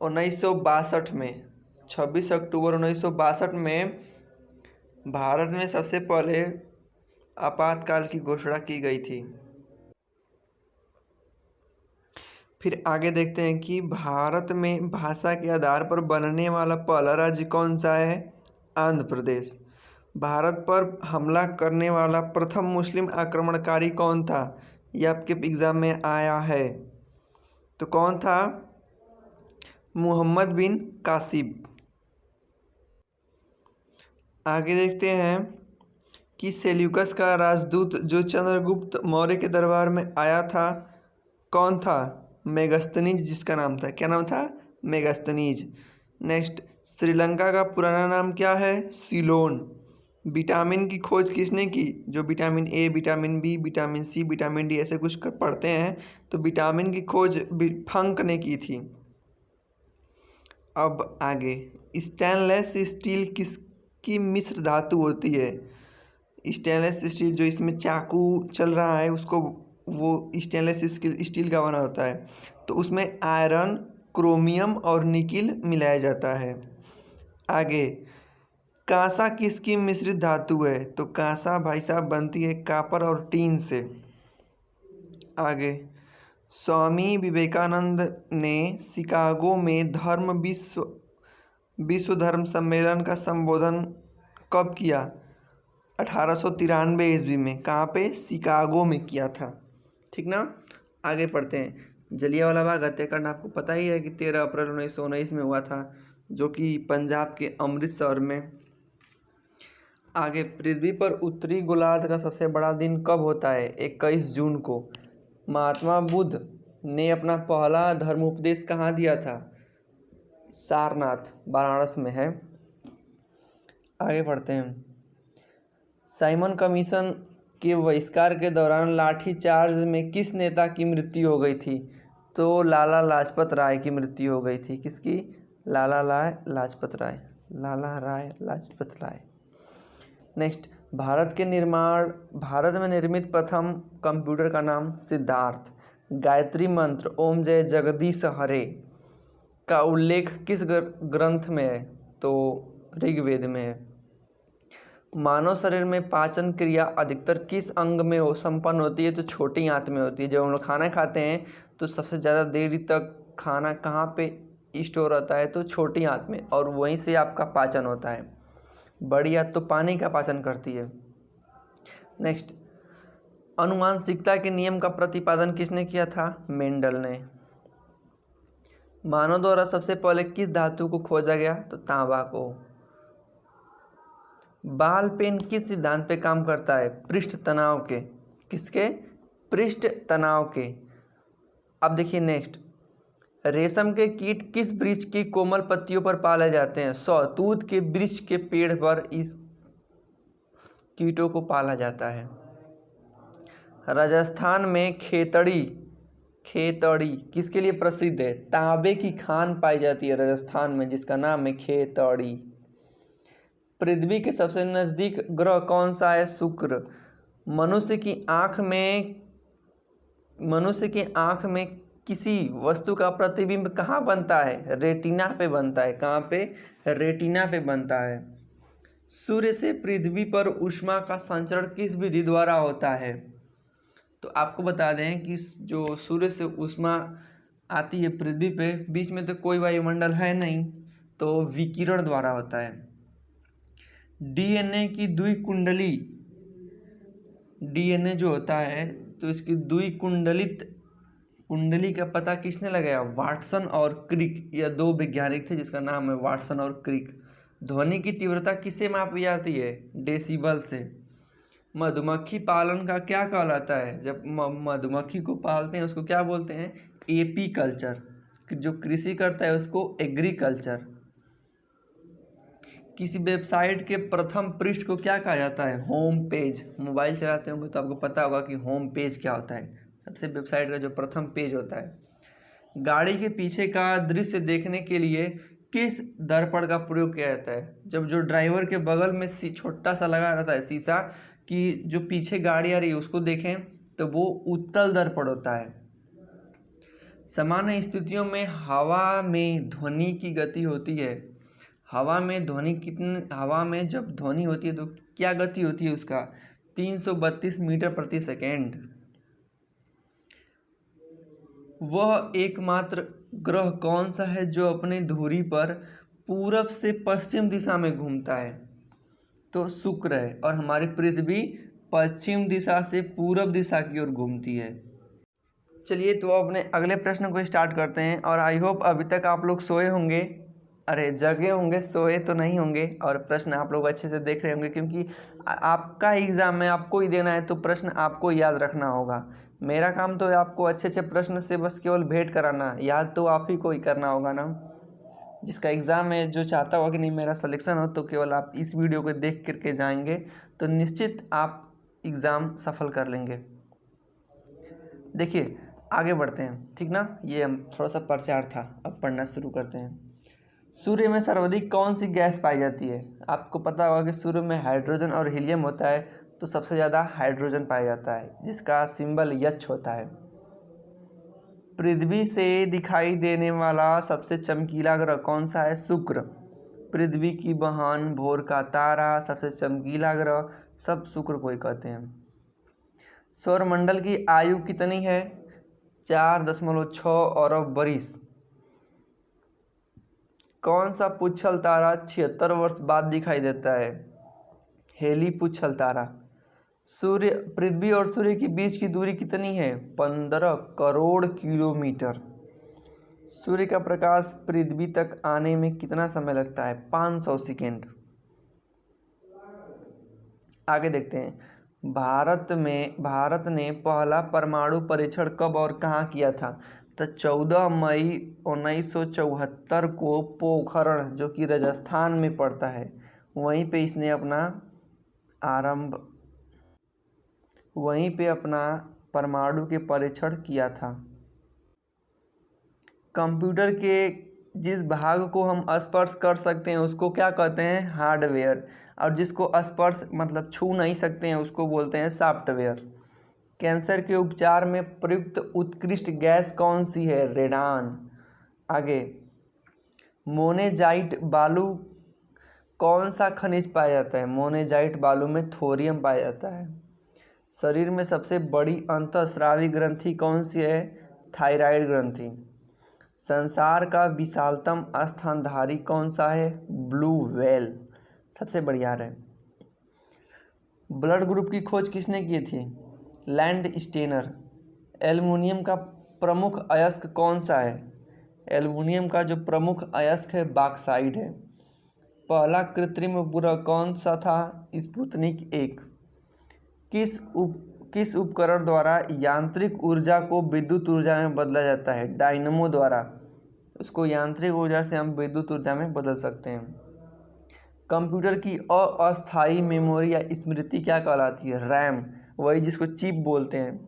1962 में। 26 अक्टूबर 1962 में भारत में सबसे पहले आपातकाल की घोषणा की गई थी। फिर आगे देखते हैं कि भारत में भाषा के आधार पर बनने वाला पहला राज्य कौन सा है? आंध्र प्रदेश। भारत पर हमला करने वाला प्रथम मुस्लिम आक्रमणकारी कौन था? यह आपके एग्जाम में आया है। तो कौन था? मोहम्मद बिन कासिब। आगे देखते हैं कि सेल्यूकस का राजदूत जो चंद्रगुप्त मौर्य के दरबार में आया था कौन था? मेगास्थनीज जिसका नाम था। क्या नाम था? मेगास्थनीज। नेक्स्ट, श्रीलंका का पुराना नाम क्या है? सीलोन। विटामिन की खोज किसने की? जो vitamin A, vitamin B, vitamin C, vitamin D ऐसे कुछ पढ़ते हैं तो विटामिन की खोज फंक ने की थी। अब आगे, स्टेनलेस स्टील किसकी मिश्र धातु होती है? स्टेनलेस स्टील जो इसमें चाकू चल रहा है उसको वो स्टेनलेस स्टील का बना होता है। तो उसमें आयरन, क्रोमियम और निकिल मिलाया जाता है। आगे, कांसा किसकी मिश्रित धातु है? तो कांसा भाई साहब बनती है कापर और टीन से। आगे, स्वामी विवेकानंद ने शिकागो में विश्व धर्म सम्मेलन का संबोधन कब किया? 1893 ईस्वी में। कहाँ पे? शिकागो में किया था। ठीक ना। आगे पढ़ते हैं। जलियांवाला बाग हत्याकांड आपको पता ही है कि 13 अप्रैल 1919 में हुआ था, जो कि पंजाब के अमृतसर में। आगे, पृथ्वी पर उत्तरी गोलार्ध का सबसे बड़ा दिन कब होता है? 21 जून को। महात्मा बुद्ध ने अपना पहला धर्मोपदेश कहाँ दिया था? सारनाथ, वाराणसी में है। आगे पढ़ते हैं। साइमन कमीशन के बहिष्कार के दौरान लाठीचार्ज में किस नेता की मृत्यु हो गई थी? तो लाला लाजपत राय की मृत्यु हो गई थी। किसकी? लाला लाजपत राय। नेक्स्ट, भारत में निर्मित प्रथम कंप्यूटर का नाम सिद्धार्थ। गायत्री मंत्र ओम जय जगदीश हरे का उल्लेख किस ग्रंथ में है? तो ऋग्वेद में है। मानव शरीर में पाचन क्रिया अधिकतर किस अंग में संपन्न होती है? तो छोटी आंत में होती है। जब हम लोग खाना खाते हैं तो सबसे ज़्यादा देरी तक खाना कहाँ पे स्टोर होता है? तो छोटी आंत में, और वहीं से आपका पाचन होता है। बड़ी आंत तो पानी का पाचन करती है। नेक्स्ट, आनुवांशिकता के नियम का प्रतिपादन किसने किया था? मेंडल ने। मानव द्वारा सबसे पहले किस धातु को खोजा गया? तो तांबा को। बॉल पेन किस सिद्धांत पे काम करता है? पृष्ठ तनाव के। किसके? पृष्ठ तनाव के। अब देखिए नेक्स्ट, रेशम के कीट किस वृक्ष की कोमल पत्तियों पर पाले जाते हैं? शहतूत के वृक्ष के पेड़ पर इस कीटों को पाला जाता है। राजस्थान में खेतड़ी किसके लिए प्रसिद्ध है? तांबे की खान पाई जाती है राजस्थान में, जिसका नाम है खेतड़ी। पृथ्वी के सबसे नजदीक ग्रह कौन सा है? शुक्र। मनुष्य की आंख में किसी वस्तु का प्रतिबिंब कहाँ बनता है? रेटिना पे बनता है। कहाँ पे? रेटिना पे बनता है। सूर्य से पृथ्वी पर ऊष्मा का संचरण किस विधि द्वारा होता है? तो आपको बता दें कि जो सूर्य से ऊष्मा आती है पृथ्वी पे, बीच में तो कोई वायुमंडल है नहीं, तो विकिरण द्वारा होता है। डीएनए की द्विकुंडली, डीएनए जो होता है तो इसकी द्विकुंडलित कुंडली का पता किसने लगाया? वाटसन और क्रिक, यह दो वैज्ञानिक थे जिसका नाम है वाटसन और क्रिक। ध्वनि की तीव्रता किससे मापी जाती है? डेसिबल से। मधुमक्खी पालन का क्या कहलाता है? जब मधुमक्खी को पालते हैं उसको क्या बोलते हैं? एपीकल्चर। जो कृषि करता है उसको एग्रीकल्चर। किसी वेबसाइट के प्रथम पृष्ठ को क्या कहा जाता है? Home page. मोबाइल चलाते होंगे तो आपको पता होगा कि होम पेज क्या होता है। सबसे वेबसाइट का जो प्रथम पेज होता है। गाड़ी के पीछे का दृश्य देखने के लिए किस दर्पण का प्रयोग किया जाता है? जब जो ड्राइवर के बगल में छोटा सा लगा रहता है शीशा, कि जो पीछे गाड़ी आ रही है उसको देखें, तो वो उत्तल दर्पण होता है। सामान्य स्थितियों में हवा में ध्वनि की गति होती है। हवा में जब ध्वनि होती है तो क्या गति होती है उसका? 332 मीटर प्रति सेकेंड। वह एकमात्र ग्रह कौन सा है जो अपनी धुरी पर पूरब से पश्चिम दिशा में घूमता है? तो शुक्र है, और हमारी पृथ्वी पश्चिम दिशा से पूरब दिशा की ओर घूमती है। चलिए तो अपने अगले प्रश्न को स्टार्ट करते हैं। और आई होप अभी तक आप लोग सोए होंगे, अरे जगे होंगे, सोए तो नहीं होंगे, और प्रश्न आप लोग अच्छे से देख रहे होंगे, क्योंकि आपका एग्ज़ाम है, आपको ही देना है, तो प्रश्न आपको याद रखना होगा। मेरा काम तो है आपको अच्छे अच्छे प्रश्न से बस केवल भेंट कराना, याद तो आप ही को ही करना होगा ना। जिसका एग्ज़ाम है, जो चाहता होगा कि नहीं मेरा सिलेक्शन हो, तो केवल आप इस वीडियो को देख करके जाएंगे तो निश्चित आप एग्ज़ाम सफल कर लेंगे। देखिए आगे बढ़ते हैं, ठीक ना। ये हम थोड़ा सा प्रचार था, अब पढ़ना शुरू करते हैं। सूर्य में सर्वाधिक कौन सी गैस पाई जाती है? आपको पता होगा कि सूर्य में हाइड्रोजन और हीलियम होता है, तो सबसे ज़्यादा हाइड्रोजन पाया जाता है, जिसका सिंबल H होता है। पृथ्वी से दिखाई देने वाला सबसे चमकीला ग्रह कौन सा है? शुक्र। पृथ्वी की बहन, भोर का तारा, सबसे चमकीला ग्रह, सब शुक्र को ही कहते हैं। सौरमंडल की आयु कितनी है? 4.6 अरब बरिस। कौन सा पुच्छल तारा 76 वर्ष बाद दिखाई देता है? हेली पुच्छल तारा। पृथ्वी और सूर्य के बीच की दूरी कितनी है? 15 करोड़ किलोमीटर। सूर्य का प्रकाश पृथ्वी तक आने में कितना समय लगता है? 500 सेकेंड। आगे देखते हैं। भारत ने पहला परमाणु परीक्षण कब और कहाँ किया था? तो 14 मई 1974 को पोखरण, जो कि राजस्थान में पड़ता है, वहीं पे अपना परमाणु के परीक्षण किया था। कंप्यूटर के जिस भाग को हम स्पर्श कर सकते हैं उसको क्या कहते हैं? हार्डवेयर। और जिसको स्पर्श मतलब छू नहीं सकते हैं उसको बोलते हैं सॉफ्टवेयर। कैंसर के उपचार में प्रयुक्त उत्कृष्ट गैस कौन सी है? रेडान। आगे, मोनेजाइट बालू कौन सा खनिज पाया जाता है? मोनेजाइट बालू में थोरियम पाया जाता है। शरीर में सबसे बड़ी अंतःस्रावी ग्रंथि कौन सी है? थायराइड ग्रंथि। संसार का विशालतम स्तनधारी कौन सा है? ब्लू व्हेल, सबसे बढ़िया है। ब्लड ग्रुप की खोज किसने की थी? Land Steiner. एल्युमिनियम का प्रमुख अयस्क कौन सा है? एल्युमिनियम का जो प्रमुख अयस्क है बॉक्साइट है। पहला कृत्रिम उपग्रह कौन सा था? स्पुतनिक 1। किस उपकरण द्वारा यांत्रिक ऊर्जा को विद्युत ऊर्जा में बदला जाता है? डायनमो द्वारा। उसको यांत्रिक ऊर्जा से हम विद्युत ऊर्जा में बदल सकते हैं। कंप्यूटर की अस्थायी मेमोरी या स्मृति क्या कहलाती है? रैम, वही जिसको चिप बोलते हैं,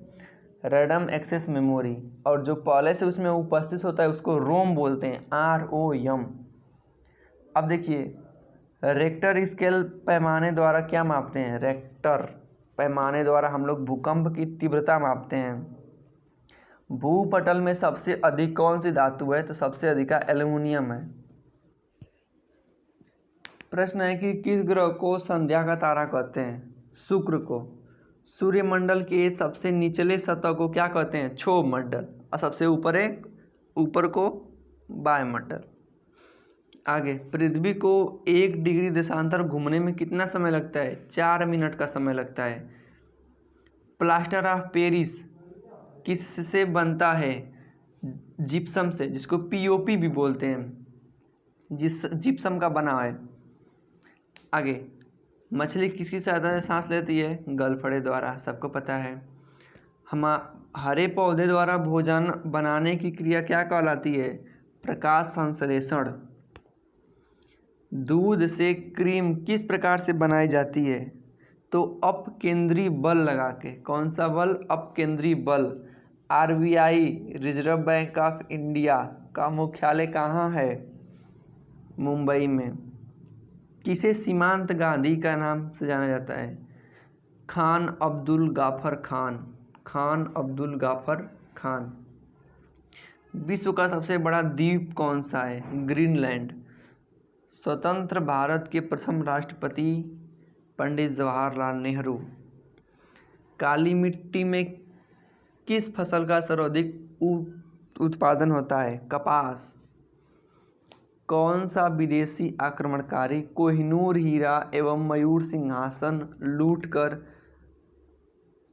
रैंडम एक्सेस मेमोरी। और जो पहले से उसमें उपस्थित होता है उसको रोम बोलते हैं, ROM। अब देखिए, रेक्टर स्केल पैमाने द्वारा क्या मापते हैं? रेक्टर पैमाने द्वारा हम लोग भूकंप की तीव्रता मापते हैं। भूपटल में सबसे अधिक कौन सी धातु है? तो सबसे अधिक एल्युमिनियम है। प्रश्न है कि किस ग्रह को संध्या का तारा कहते हैं? शुक्र को। सूर्यमंडल के सबसे निचले सतह को क्या कहते हैं? क्षोभ मंडल। और सबसे ऊपर को वायुमंडल। आगे, पृथ्वी को 1 डिग्री देशांतर घूमने में कितना समय लगता है? 4 मिनट का समय लगता है। प्लास्टर ऑफ पेरिस किससे बनता है? जिप्सम से, जिसको पीओपी भी बोलते हैं, जिप्सम का बना है। आगे, मछली किसकी सहायता से सांस लेती है? गलफड़े द्वारा, सबको पता है। हरे पौधे द्वारा भोजन बनाने की क्रिया क्या कहलाती है? प्रकाश संश्लेषण। दूध से क्रीम किस प्रकार से बनाई जाती है? तो अपकेंद्री बल लगा के। कौन सा बल? अपकेंद्री बल। RBI, reserve bank of India का मुख्यालय कहाँ है? मुंबई में। किसे सीमांत गांधी का नाम से जाना जाता है? खान अब्दुल गाफर खान। खान अब्दुल गाफर खान। विश्व का सबसे बड़ा द्वीप कौन सा है? ग्रीनलैंड। स्वतंत्र भारत के प्रथम राष्ट्रपति पंडित जवाहरलाल नेहरू। काली मिट्टी में किस फसल का सर्वाधिक उत्पादन होता है? कपास। कौन सा विदेशी आक्रमणकारी कोहिनूर हीरा एवं मयूर सिंहासन लूटकर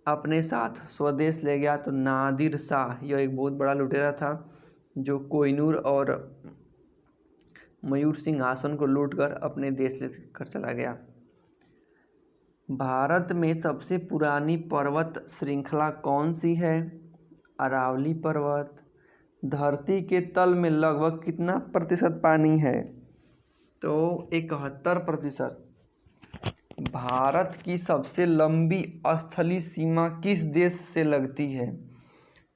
अपने साथ स्वदेश ले गया? तो नादिर शाह। यह एक बहुत बड़ा लुटेरा था जो कोहिनूर और मयूर सिंहासन को लूटकर अपने देश लेकर चला गया। भारत में सबसे पुरानी पर्वत श्रृंखला कौन सी है? अरावली पर्वत। धरती के तल में लगभग कितना प्रतिशत पानी है? तो 71%। भारत की सबसे लंबी स्थलीय सीमा किस देश से लगती है?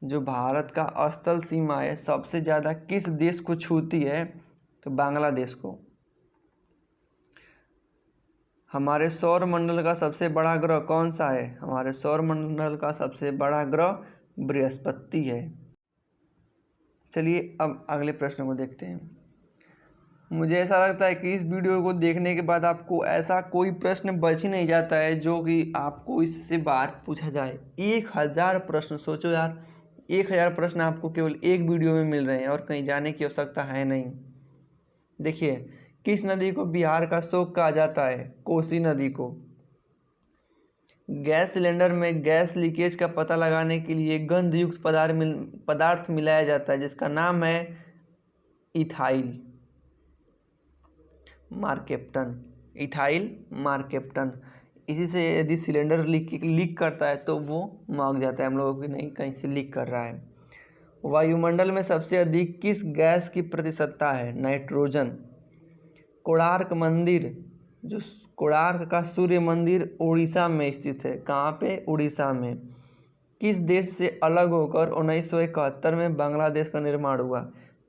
जो भारत का स्थल सीमा है सबसे ज़्यादा किस देश को छूती है? तो बांग्लादेश को। हमारे सौर मंडल का सबसे बड़ा ग्रह कौन सा है? हमारे सौर मंडल का सबसे बड़ा ग्रह बृहस्पति है। चलिए अब अगले प्रश्न को देखते हैं। मुझे ऐसा लगता है कि इस वीडियो को देखने के बाद आपको ऐसा कोई प्रश्न बच ही नहीं जाता है जो कि आपको इससे बाहर पूछा जाए। 1000 प्रश्न, सोचो यार, 1000 प्रश्न आपको केवल एक वीडियो में मिल रहे हैं और कहीं जाने की आवश्यकता है नहीं। देखिए, किस नदी को बिहार का शोक कहा जाता है? कोसी नदी को। गैस सिलेंडर में गैस लीकेज का पता लगाने के लिए गंधयुक्त पदार्थ मिलाया जाता है जिसका नाम है इथाइल मार्केप्टन। Ethyl mercaptan. इसी से यदि सिलेंडर लीक करता है तो वो मांग जाता है हम लोगों की, नहीं कहीं से लीक कर रहा है। वायुमंडल में सबसे अधिक किस गैस की प्रतिशतता है? नाइट्रोजन। कोणार्क मंदिर, जो कोणार्क का सूर्य मंदिर उड़ीसा में स्थित है। कहाँ पे? उड़ीसा में। किस देश से अलग होकर 1971 में बांग्लादेश का निर्माण हुआ?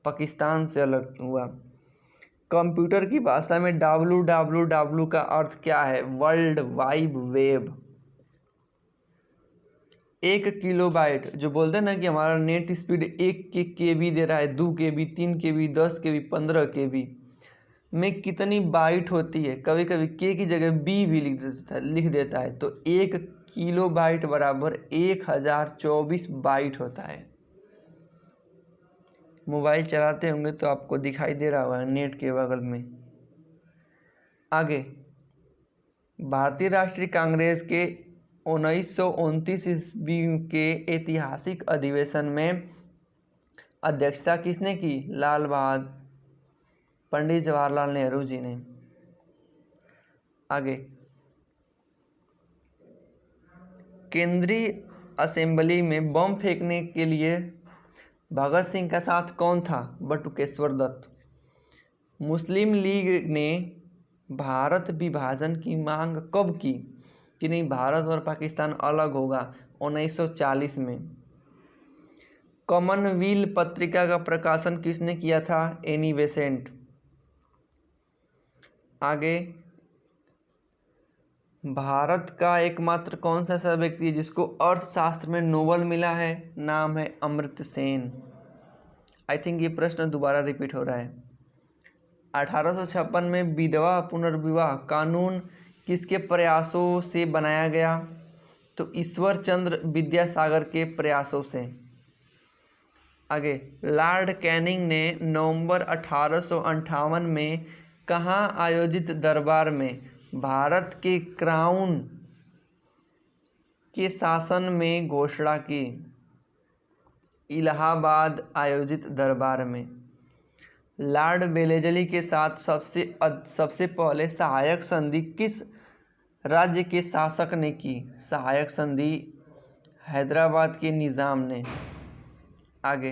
पाकिस्तान से अलग हुआ। कंप्यूटर की भाषा में www का अर्थ क्या है? World wide web. 1 किलोबाइट, जो बोलते हैं ना कि हमारा नेट स्पीड 1 KB दे रहा है, 2 KB, 3 KB, 10 KB, 15 KB में कितनी बाइट होती है? कभी कभी के की जगह बी भी लिख देता है। तो 1 किलोबाइट बराबर 1024 बाइट होता है। मोबाइल चलाते होंगे तो आपको दिखाई दे रहा होगा नेट के बगल में। आगे, भारतीय राष्ट्रीय कांग्रेस के 1929 ईस्वी के ऐतिहासिक अधिवेशन में अध्यक्षता किसने की? लाल बहादुर पंडित जवाहरलाल नेहरू जी ने। आगे, केंद्रीय असेंबली में बम फेंकने के लिए भगत सिंह का साथ कौन था? बटुकेश्वर दत्त। मुस्लिम लीग ने भारत विभाजन की मांग कब की कि नहीं भारत और पाकिस्तान अलग होगा? 1940 में। कॉमनवेल्थ पत्रिका का प्रकाशन किसने किया था? Annie Besant. आगे, भारत का एकमात्र कौन सा ऐसा व्यक्ति है जिसको अर्थशास्त्र में नोबेल मिला है? नाम है अमर्त्य सेन। आई थिंक ये प्रश्न दोबारा रिपीट हो रहा है। 1856 में विधवा पुनर्विवाह कानून किसके प्रयासों से बनाया गया? तो ईश्वर चंद्र विद्यासागर के प्रयासों से। आगे, लॉर्ड कैनिंग ने नवंबर 1858 में कहाँ आयोजित दरबार में भारत के क्राउन के शासन में घोषणा की? इलाहाबाद आयोजित दरबार में। लॉर्ड वेलेजली के साथ सबसे पहले सहायक संधि किस राज्य के शासक ने की? सहायक संधि हैदराबाद के निज़ाम ने। आगे,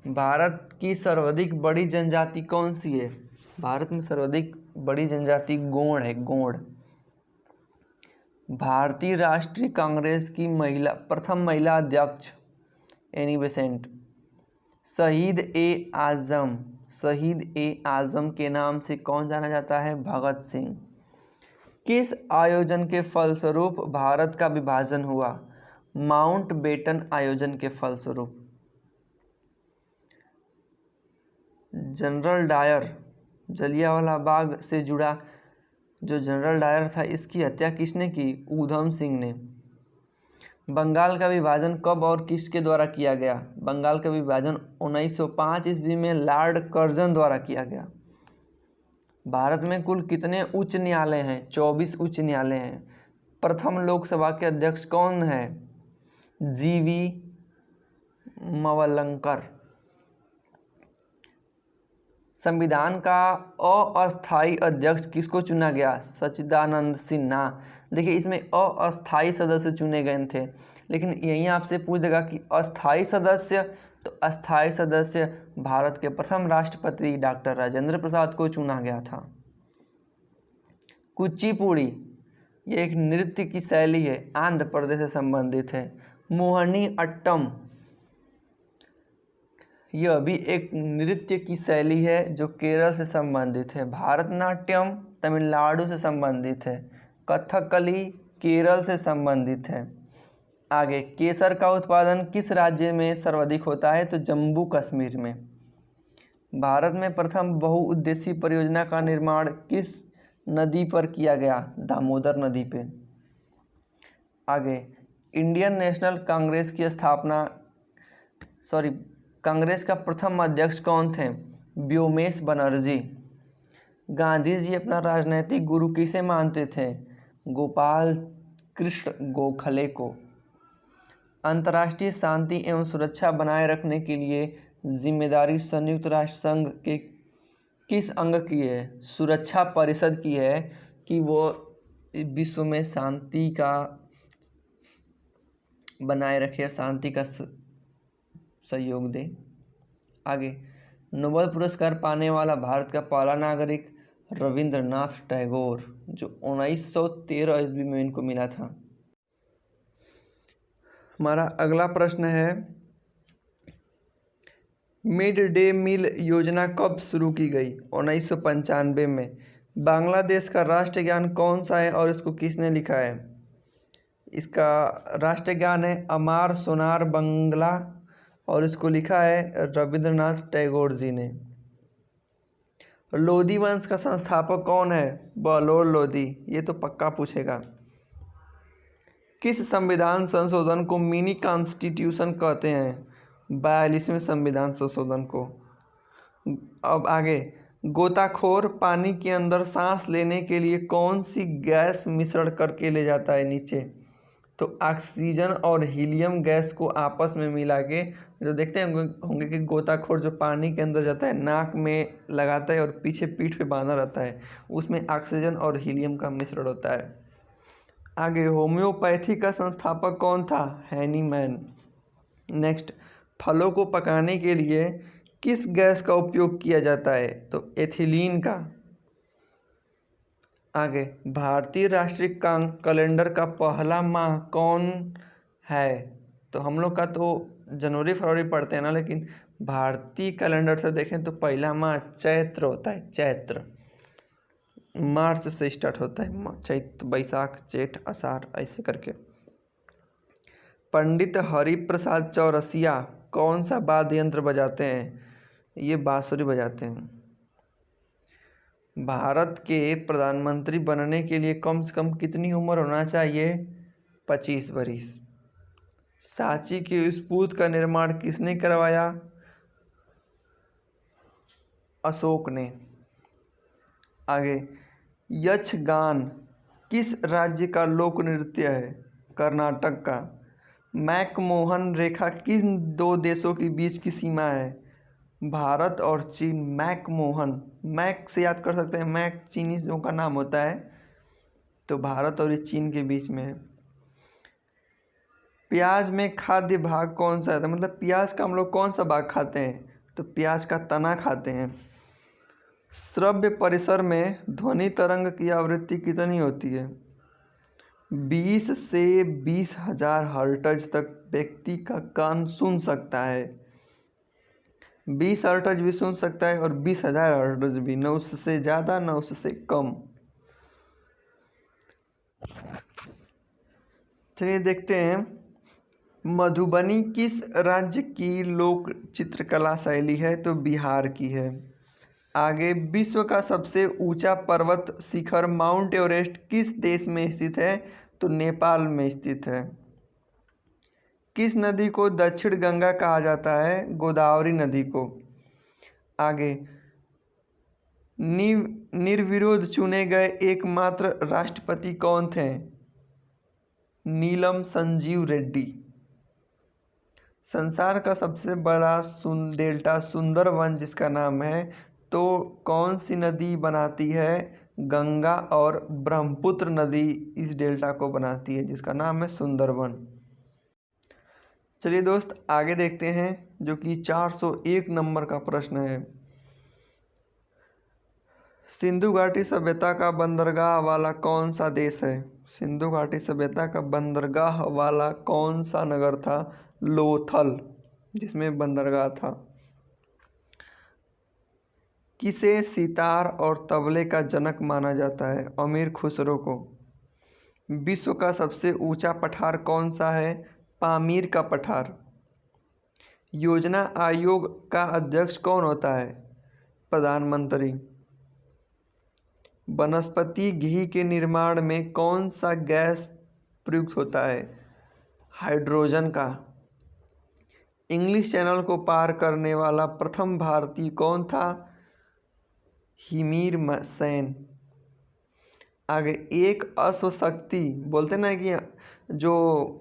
भारत की सर्वाधिक बड़ी जनजाति कौन सी है? भारत में सर्वाधिक बड़ी जनजाति गोंड है, गोंड। भारतीय राष्ट्रीय कांग्रेस की प्रथम महिला अध्यक्ष एनी बेसेंट। शहीद ए आज़म के नाम से कौन जाना जाता है? भगत सिंह। किस आयोजन के फलस्वरूप भारत का विभाजन हुआ? माउंटबेटन आयोजन के फलस्वरूप। जनरल डायर, जलियांवाला बाग से जुड़ा जो जनरल डायर था, इसकी हत्या किसने की? ऊधम सिंह ने। बंगाल का विभाजन कब और किसके द्वारा किया गया? बंगाल का विभाजन 1905 ईस्वी में लॉर्ड कर्जन द्वारा किया गया। भारत में कुल कितने उच्च न्यायालय हैं? 24 उच्च न्यायालय हैं। प्रथम लोकसभा के अध्यक्ष कौन है? जीवी मवलंकर। संविधान का अस्थायी अध्यक्ष किसको चुना गया? सच्चिदानंद सिन्हा। देखिए, इसमें अस्थायी सदस्य चुने गए थे, लेकिन यहीं आपसे पूछ देगा कि अस्थायी सदस्य, तो अस्थायी सदस्य भारत के प्रथम राष्ट्रपति डॉक्टर राजेंद्र प्रसाद को चुना गया था। कुचिपुड़ी ये एक नृत्य की शैली है, आंध्र प्रदेश से संबंधित है। मोहिनी अट्टम यह भी एक नृत्य की शैली है जो केरल से संबंधित है। भारतनाट्यम तमिलनाडु से संबंधित है। कथकली केरल से संबंधित है। आगे, केसर का उत्पादन किस राज्य में सर्वाधिक होता है? तो जम्मू कश्मीर में। भारत में प्रथम बहुउद्देशीय परियोजना का निर्माण किस नदी पर किया गया? दामोदर नदी पे। आगे, इंडियन नेशनल कांग्रेस की कांग्रेस का प्रथम अध्यक्ष कौन थे? व्योमेश बनर्जी। गांधी जी अपना राजनैतिक गुरु किसे मानते थे? गोपाल कृष्ण गोखले को। अंतर्राष्ट्रीय शांति एवं सुरक्षा बनाए रखने के लिए जिम्मेदारी संयुक्त राष्ट्र संघ के किस अंग की है? सुरक्षा परिषद की है कि वो विश्व में शांति का बनाए रखे, शांति का सहयोग दे। आगे, नोबेल पुरस्कार पाने वाला भारत का पहला नागरिक रविंद्रनाथ टैगोर, जो 1913 ईस्वी में इनको मिला था। हमारा अगला प्रश्न है, मिड डे मील योजना कब शुरू की गई? 1995 में। बांग्लादेश का राष्ट्रगान कौन सा है और इसको किसने लिखा है? इसका राष्ट्रगान है अमार सोनार बंगला और इसको लिखा है रविंद्रनाथ टैगोर जी ने। लोधी वंश का संस्थापक कौन है? बहलोल लोधी। ये तो पक्का पूछेगा। किस संविधान संशोधन को मिनी कॉन्स्टिट्यूशन कहते हैं? 42वें संविधान संशोधन को। अब आगे, गोताखोर पानी के अंदर सांस लेने के लिए कौन सी गैस मिश्रण करके ले जाता है नीचे? तो ऑक्सीजन और हीलियम गैस को आपस में मिला के, जो देखते होंगे कि गोताखोर जो पानी के अंदर जाता है नाक में लगाता है और पीछे पीठ पे बांधा रहता है, उसमें ऑक्सीजन और हीलियम का मिश्रण होता है। आगे, होम्योपैथी का संस्थापक कौन था? हैनीमैन। नेक्स्ट, फलों को पकाने के लिए किस गैस का उपयोग किया जाता है? तो एथिलीन का। आगे, भारतीय राष्ट्रीय कैलेंडर का पहला माह कौन है? तो हम लोग का तो जनवरी फरवरी पढ़ते हैं ना, लेकिन भारतीय कैलेंडर से देखें तो पहला माह चैत्र होता है। चैत्र मार्च से स्टार्ट होता है, चैत्र बैसाख जेठ आषाढ़ ऐसे करके। पंडित हरिप्रसाद चौरसिया कौन सा वाद्य यंत्र बजाते हैं? ये बांसुरी बजाते हैं। भारत के प्रधानमंत्री बनने के लिए कम से कम कितनी उम्र होना चाहिए? 25 वर्ष। सांची के स्तूप का निर्माण किसने करवाया? अशोक ने। आगे, यक्षगान किस राज्य का लोक नृत्य है? कर्नाटक का। मैकमोहन रेखा किन दो देशों के बीच की सीमा है? भारत और चीन। मैकमोहन, मैक से याद कर सकते हैं, मैक चीनीजों का नाम होता है, तो भारत और चीन के बीच में है। प्याज में खाद्य भाग कौन सा है? मतलब प्याज का हम लोग कौन सा भाग खाते हैं? तो प्याज का तना खाते हैं। श्रव्य परिसर में ध्वनि तरंग की आवृत्ति कितनी होती है? 20 से 20,000 हर्ट्ज तक व्यक्ति का कान सुन सकता है। 20 हर्ट्ज भी सुन सकता है और 20,000 हर्ट्ज भी, न उससे ज़्यादा न उससे कम। चलिए देखते हैं, मधुबनी किस राज्य की लोक चित्रकला शैली है? तो बिहार की है। आगे, विश्व का सबसे ऊंचा पर्वत शिखर माउंट एवरेस्ट किस देश में स्थित है? तो नेपाल में स्थित है। किस नदी को दक्षिण गंगा कहा जाता है? गोदावरी नदी को। आगे, निर्विरोध चुने गए एकमात्र राष्ट्रपति कौन थे? नीलम संजीव रेड्डी। संसार का सबसे बड़ा डेल्टा सुंदरवन जिसका नाम है, तो कौन सी नदी बनाती है? गंगा और ब्रह्मपुत्र नदी इस डेल्टा को बनाती है, जिसका नाम है सुंदरवन। चलिए दोस्त, आगे देखते हैं, जो कि 401 नंबर का प्रश्न है। सिंधु घाटी सभ्यता का बंदरगाह वाला कौन सा देश है? सिंधु घाटी सभ्यता का बंदरगाह वाला कौन सा नगर था? लोथल, जिसमें बंदरगाह था। किसे सितार और तबले का जनक माना जाता है? अमीर खुसरो को। विश्व का सबसे ऊंचा पठार कौन सा है? पामीर का पठार। योजना आयोग का अध्यक्ष कौन होता है? प्रधानमंत्री। वनस्पति घी के निर्माण में कौन सा गैस प्रयुक्त होता है? हाइड्रोजन का। इंग्लिश चैनल को पार करने वाला प्रथम भारतीय कौन था? हिमीर सेन। आगे, एक अश्वशक्ति बोलते ना कि जो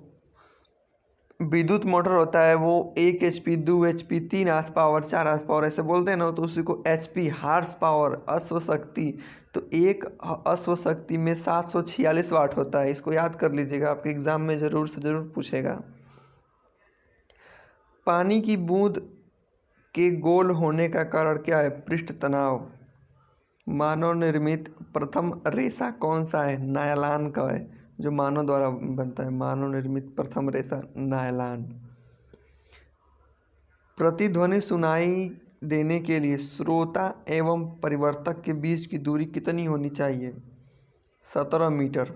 विद्युत मोटर होता है वो 1 HP 2 HP 3 horse power 4 horse power ऐसे बोलते हैं ना, तो उसी को HP हार्स पावर अश्वशक्ति। तो एक अश्वशक्ति में 746 वाट होता है, इसको याद कर लीजिएगा, आपके एग्जाम में ज़रूर से ज़रूर पूछेगा। पानी की बूंद के गोल होने का कारण क्या है? पृष्ठ तनाव। मानव निर्मित प्रथम रेशा कौन सा है? नायलॉन का है, जो मानव द्वारा बनता है। मानव निर्मित प्रथम रेशा नायलॉन। प्रतिध्वनि सुनाई देने के लिए श्रोता एवं परिवर्तक के बीच की दूरी कितनी होनी चाहिए? 17 मीटर।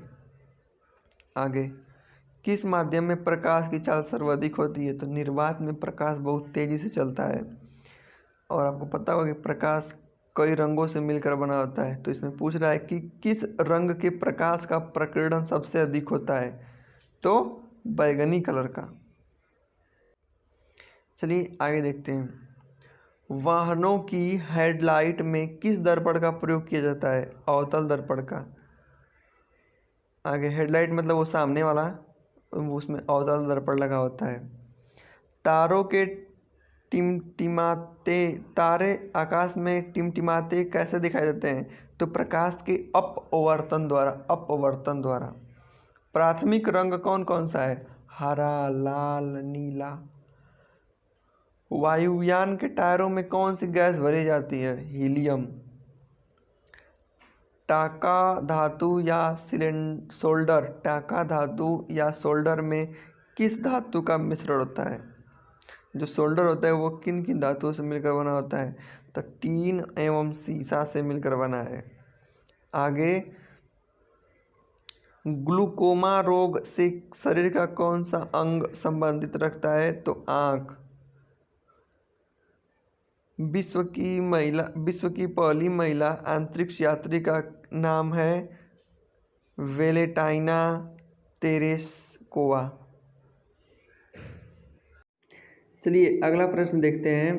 आगे, किस माध्यम में प्रकाश की चाल सर्वाधिक होती है? तो निर्वात में प्रकाश बहुत तेजी से चलता है, और आपको पता होगा कि प्रकाश कई रंगों से मिलकर बना होता है। तो इसमें पूछ रहा है कि किस रंग के प्रकाश का प्रकीर्णन सबसे अधिक होता है? तो बैगनी कलर का। चलिए आगे देखते हैं, वाहनों की हेडलाइट में किस दर्पण का प्रयोग किया जाता है? अवतल दर्पण का। आगे, हेडलाइट मतलब वो सामने वाला, उसमें अवतल दर्पण लगा होता है। तारों के टिमटिमाते, तारे आकाश में टिमटिमाते कैसे दिखाई देते हैं? तो प्रकाश के अपवर्तन द्वारा। प्राथमिक रंग कौन कौन सा है? हरा, लाल, नीला। वायुयान के टायरों में कौन सी गैस भरी जाती है? हीलियम। टाका धातु या सोल्डर, टाका धातु या सोल्डर में किस धातु का मिश्रण होता है? जो सोल्डर होता है वो किन किन धातुओं से मिलकर बना होता है? तो टीन एवं सीसा से मिलकर बना है। आगे, ग्लूकोमा रोग से शरीर का कौन सा अंग संबंधित रखता है? तो आँख। विश्व की पहली महिला अंतरिक्ष यात्री का नाम है वेलेंटाइना तेरेस्कोवा। चलिए अगला प्रश्न देखते हैं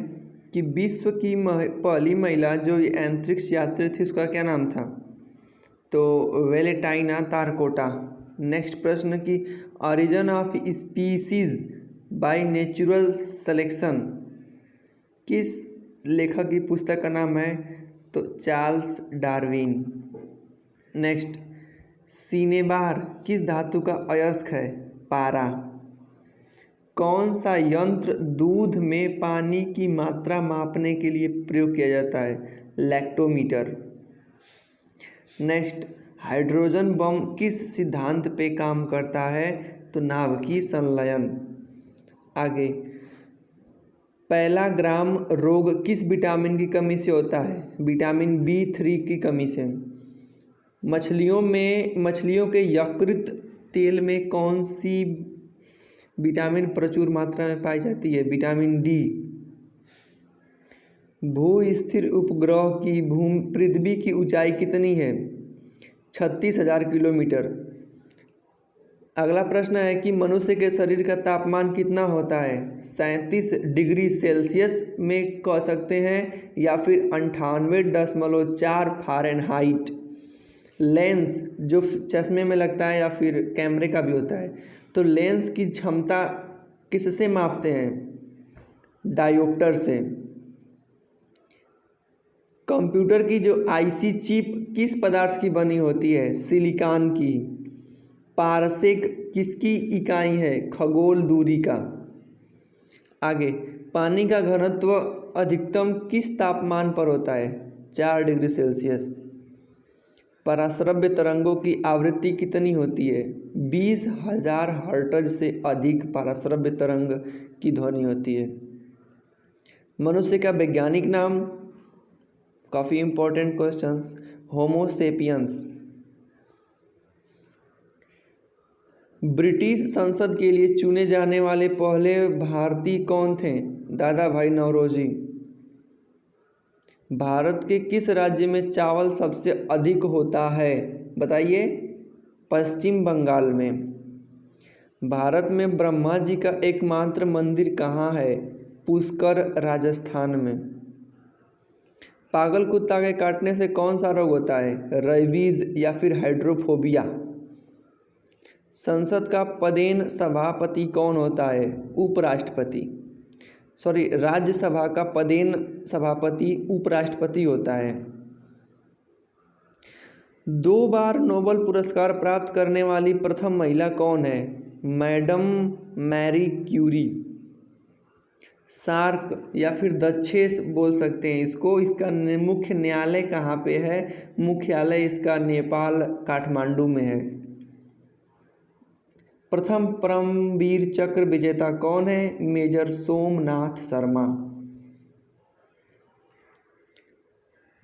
कि विश्व की पहली महिला जो अंतरिक्ष यात्री थी उसका क्या नाम था? तो वेलेंटाइना तारकोटा। नेक्स्ट प्रश्न की origin of species by natural selection किस लेखक की पुस्तक का नाम है? तो चार्ल्स डार्विन। नेक्स्ट, सिनेबार किस धातु का अयस्क है? पारा। कौन सा यंत्र दूध में पानी की मात्रा मापने के लिए प्रयोग किया जाता है? लैक्टोमीटर। नेक्स्ट, हाइड्रोजन बम किस सिद्धांत पे काम करता है? तो नाभिकीय संलयन। आगे, पैलाग्राम रोग किस विटामिन की कमी से होता है? विटामिन B3 की कमी से। मछलियों के यकृत तेल में कौन सी विटामिन प्रचुर मात्रा में पाई जाती है? Vitamin D। भू स्थिर उपग्रह की पृथ्वी की ऊंचाई कितनी है? 36,000 किलोमीटर। अगला प्रश्न है कि मनुष्य के शरीर का तापमान कितना होता है? 37 डिग्री सेल्सियस में कह सकते हैं या फिर 98.4 फ़ारेनहाइट। लेंस जो चश्मे में लगता है या फिर कैमरे का भी होता है, तो लेंस की क्षमता किससे मापते हैं? डायोप्टर से। कंप्यूटर की जो आईसी चिप किस पदार्थ की बनी होती है? सिलिकॉन की। पारसेक किसकी इकाई है? खगोल दूरी का। आगे, पानी का घनत्व अधिकतम किस तापमान पर होता है? 4 डिग्री सेल्सियस। पराश्रव्य तरंगों की आवृत्ति कितनी होती है? 20,000 हर्ट्ज से अधिक पराश्रव्य तरंग की ध्वनि होती है। मनुष्य का वैज्ञानिक नाम? काफ़ी इंपॉर्टेंट क्वेश्चंस। होमो सेपियंस। ब्रिटिश संसद के लिए चुने जाने वाले पहले भारतीय कौन थे? दादा भाई नौरोजी। भारत के किस राज्य में चावल सबसे अधिक होता है? बताइए। पश्चिम बंगाल में। भारत में ब्रह्मा जी का एकमात्र मंदिर कहाँ है? पुष्कर, राजस्थान में। पागल कुत्ता के काटने से कौन सा रोग होता है? रेबीज या फिर हाइड्रोफोबिया। संसद का पदेन सभापति कौन होता है? उपराष्ट्रपति। राज्यसभा का पदेन सभापति उपराष्ट्रपति होता है। 2 बार नोबेल पुरस्कार प्राप्त करने वाली प्रथम महिला कौन है? Madam Marie Curie. सार्क या फिर दक्षेस बोल सकते हैं इसको। इसका मुख्य न्यायालय कहाँ पे है? मुख्यालय इसका नेपाल काठमांडू में है। प्रथम परमवीर चक्र विजेता कौन है? मेजर सोमनाथ शर्मा।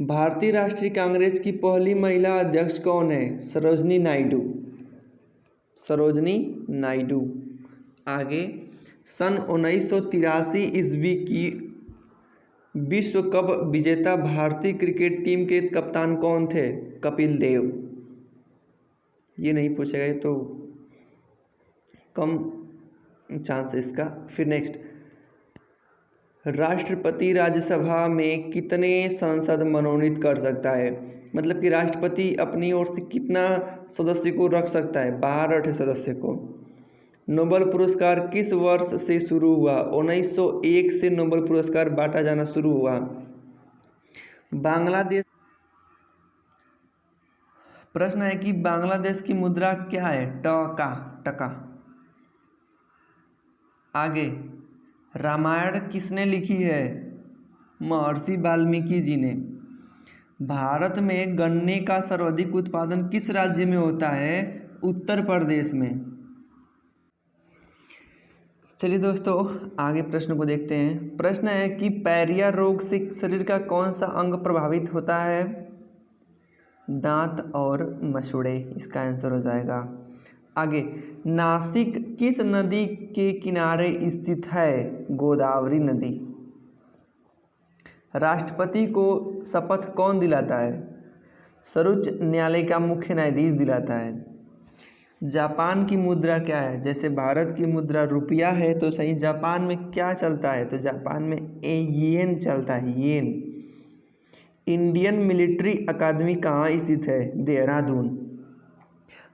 भारतीय राष्ट्रीय कांग्रेस की पहली महिला अध्यक्ष कौन है? सरोजनी नायडू। आगे, सन 1983 ईस्वी की विश्व कप विजेता भारतीय क्रिकेट टीम के कप्तान कौन थे? कपिल देव। ये नहीं पूछेगा, ये तो कम चांस है इसका। फिर नेक्स्ट, राष्ट्रपति राज्यसभा में कितने सांसद मनोनीत कर सकता है? मतलब कि राष्ट्रपति अपनी ओर से कितना सदस्य को रख सकता है? 12 सदस्य को। नोबेल पुरस्कार किस वर्ष से शुरू हुआ? 1901 से नोबेल पुरस्कार बांटा जाना शुरू हुआ। बांग्लादेश। प्रश्न है कि बांग्लादेश की मुद्रा क्या है? टका। आगे, रामायण किसने लिखी है? महर्षि वाल्मीकि जी ने। भारत में गन्ने का सर्वाधिक उत्पादन किस राज्य में होता है? उत्तर प्रदेश में। चलिए दोस्तों, आगे प्रश्न को देखते हैं। प्रश्न है कि पैरिया रोग से शरीर का कौन सा अंग प्रभावित होता है? दांत और मसूड़े, इसका आंसर हो जाएगा। आगे, नासिक किस नदी के किनारे स्थित है? गोदावरी नदी। राष्ट्रपति को शपथ कौन दिलाता है? सर्वोच्च न्यायालय का मुख्य न्यायाधीश दिलाता है। जापान की मुद्रा क्या है? जैसे भारत की मुद्रा रुपया है तो सही जापान में क्या चलता है? तो जापान में येन चलता है, येन। इंडियन मिलिट्री अकादमी कहाँ स्थित है? देहरादून।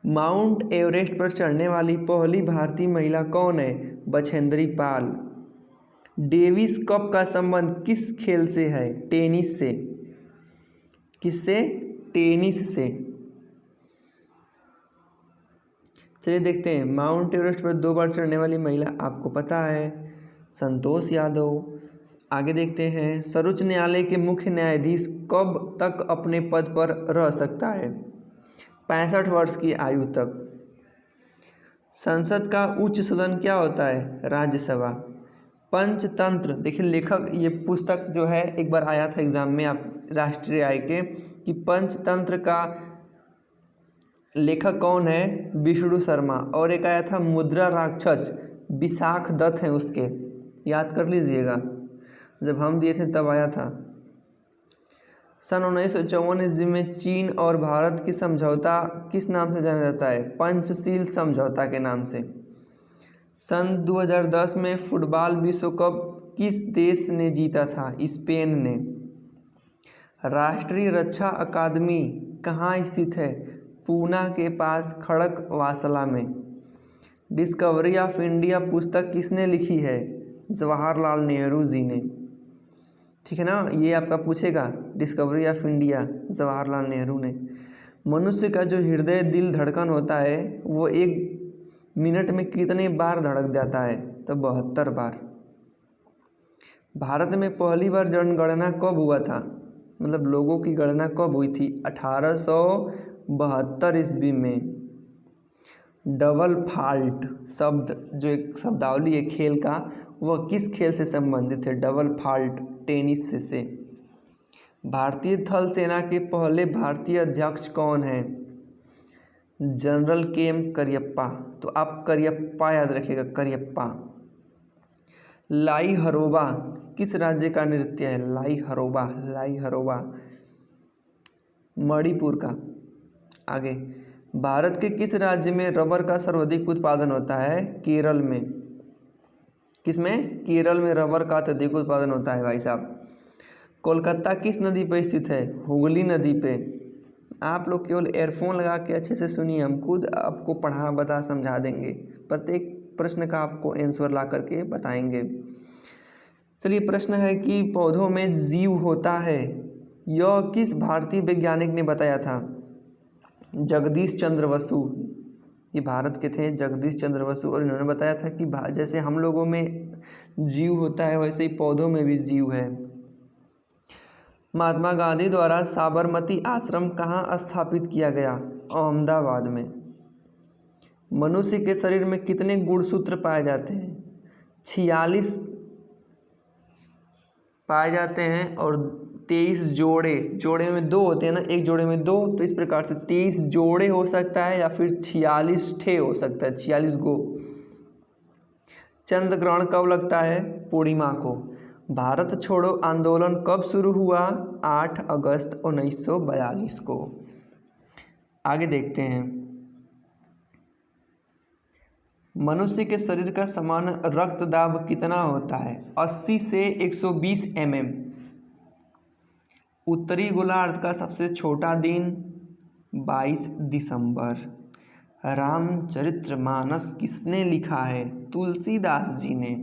माउंट एवरेस्ट पर चढ़ने वाली पहली भारतीय महिला कौन है? बछेंद्री पाल। डेविस कप का संबंध किस खेल से है? टेनिस से। किससे? टेनिस से। चलिए देखते हैं, माउंट एवरेस्ट पर 2 बार चढ़ने वाली महिला आपको पता है, संतोष यादव। आगे देखते हैं, सर्वोच्च न्यायालय के मुख्य न्यायाधीश कब तक अपने पद पर रह सकता है? 65 वर्ष की आयु तक। संसद का उच्च सदन क्या होता है? राज्यसभा। पंचतंत्र, देखिए लेखक, ये पुस्तक जो है एक बार आया था एग्जाम में आप राष्ट्रीय आय के, कि पंचतंत्र का लेखक कौन है? विष्णु शर्मा। और एक आया था मुद्रा राक्षस, विशाख दत्त हैं उसके, याद कर लीजिएगा, जब हम दिए थे तब आया था। सन 1954 ईस्वी में चीन और भारत की समझौता किस नाम से जाना जाता है? पंचशील समझौता के नाम से। सन 2010 में फुटबॉल विश्व कप किस देश ने जीता था? स्पेन ने। राष्ट्रीय रक्षा अकादमी कहाँ स्थित है? पूना के पास खड़कवासला में। डिस्कवरी ऑफ इंडिया पुस्तक किसने लिखी है? जवाहरलाल नेहरू जी ने। ठीक है ना, ये आपका पूछेगा, discovery of India Jawaharlal Nehru ने। मनुष्य का जो हृदय दिल धड़कन होता है वो 1 मिनट में कितने बार धड़क जाता है? तो 72 बार। भारत में पहली बार जनगणना कब हुआ था? मतलब लोगों की गणना कब हुई थी? 1872 ईस्वी में। डबल फॉल्ट शब्द जो एक शब्दावली है खेल का, वह किस खेल से संबंधित है? डबल फॉल्ट, टेनिस से। भारतीय थल सेना के पहले भारतीय अध्यक्ष कौन हैं? General KM Cariappa. तो आप करियप्पा याद रखिएगा, करियप्पा। लाई हरोबा किस राज्य का नृत्य है? लाई हरोबा, लाई हरोबा मणिपुर का। आगे, भारत के किस राज्य में रबर का सर्वाधिक उत्पादन होता है? केरल में। किसमें? केरल में रबर का अत्यधिक उत्पादन होता है भाई साहब। कोलकाता किस नदी पर स्थित है? हुगली नदी पे। आप लोग केवल एयरफोन लगा के अच्छे से सुनिए, हम खुद आपको पढ़ा बता समझा देंगे, प्रत्येक प्रश्न का आपको आंसर ला करके बताएंगे। चलिए, प्रश्न है कि पौधों में जीव होता है, यह किस भारतीय वैज्ञानिक ने बताया था? जगदीश चंद्र बसु। ये भारत के थे, जगदीश चंद्र बसु, और इन्होंने बताया था कि जैसे हम लोगों में जीव होता है वैसे ही पौधों में भी जीव है। महात्मा गांधी द्वारा साबरमती आश्रम कहाँ स्थापित किया गया? अहमदाबाद में। मनुष्य के शरीर में कितने गुणसूत्र पाए जाते हैं? 46 पाए जाते हैं, और 23 जोड़े में 2 होते हैं ना, एक जोड़े में 2, तो इस प्रकार से 23 जोड़े हो सकता है, या फिर 46 ठे हो सकता है, 46 गो। चंद्र ग्रहण कब लगता है? पूर्णिमा को। भारत छोड़ो आंदोलन कब शुरू हुआ? 8 अगस्त 1942 को। आगे देखते हैं, मनुष्य के शरीर का सामान्य रक्त दाब कितना होता है? 80 से 120 mm। उत्तरी गोलार्ध का सबसे छोटा दिन? 22 दिसंबर। रामचरितमानस किसने लिखा है? तुलसीदास जी ने।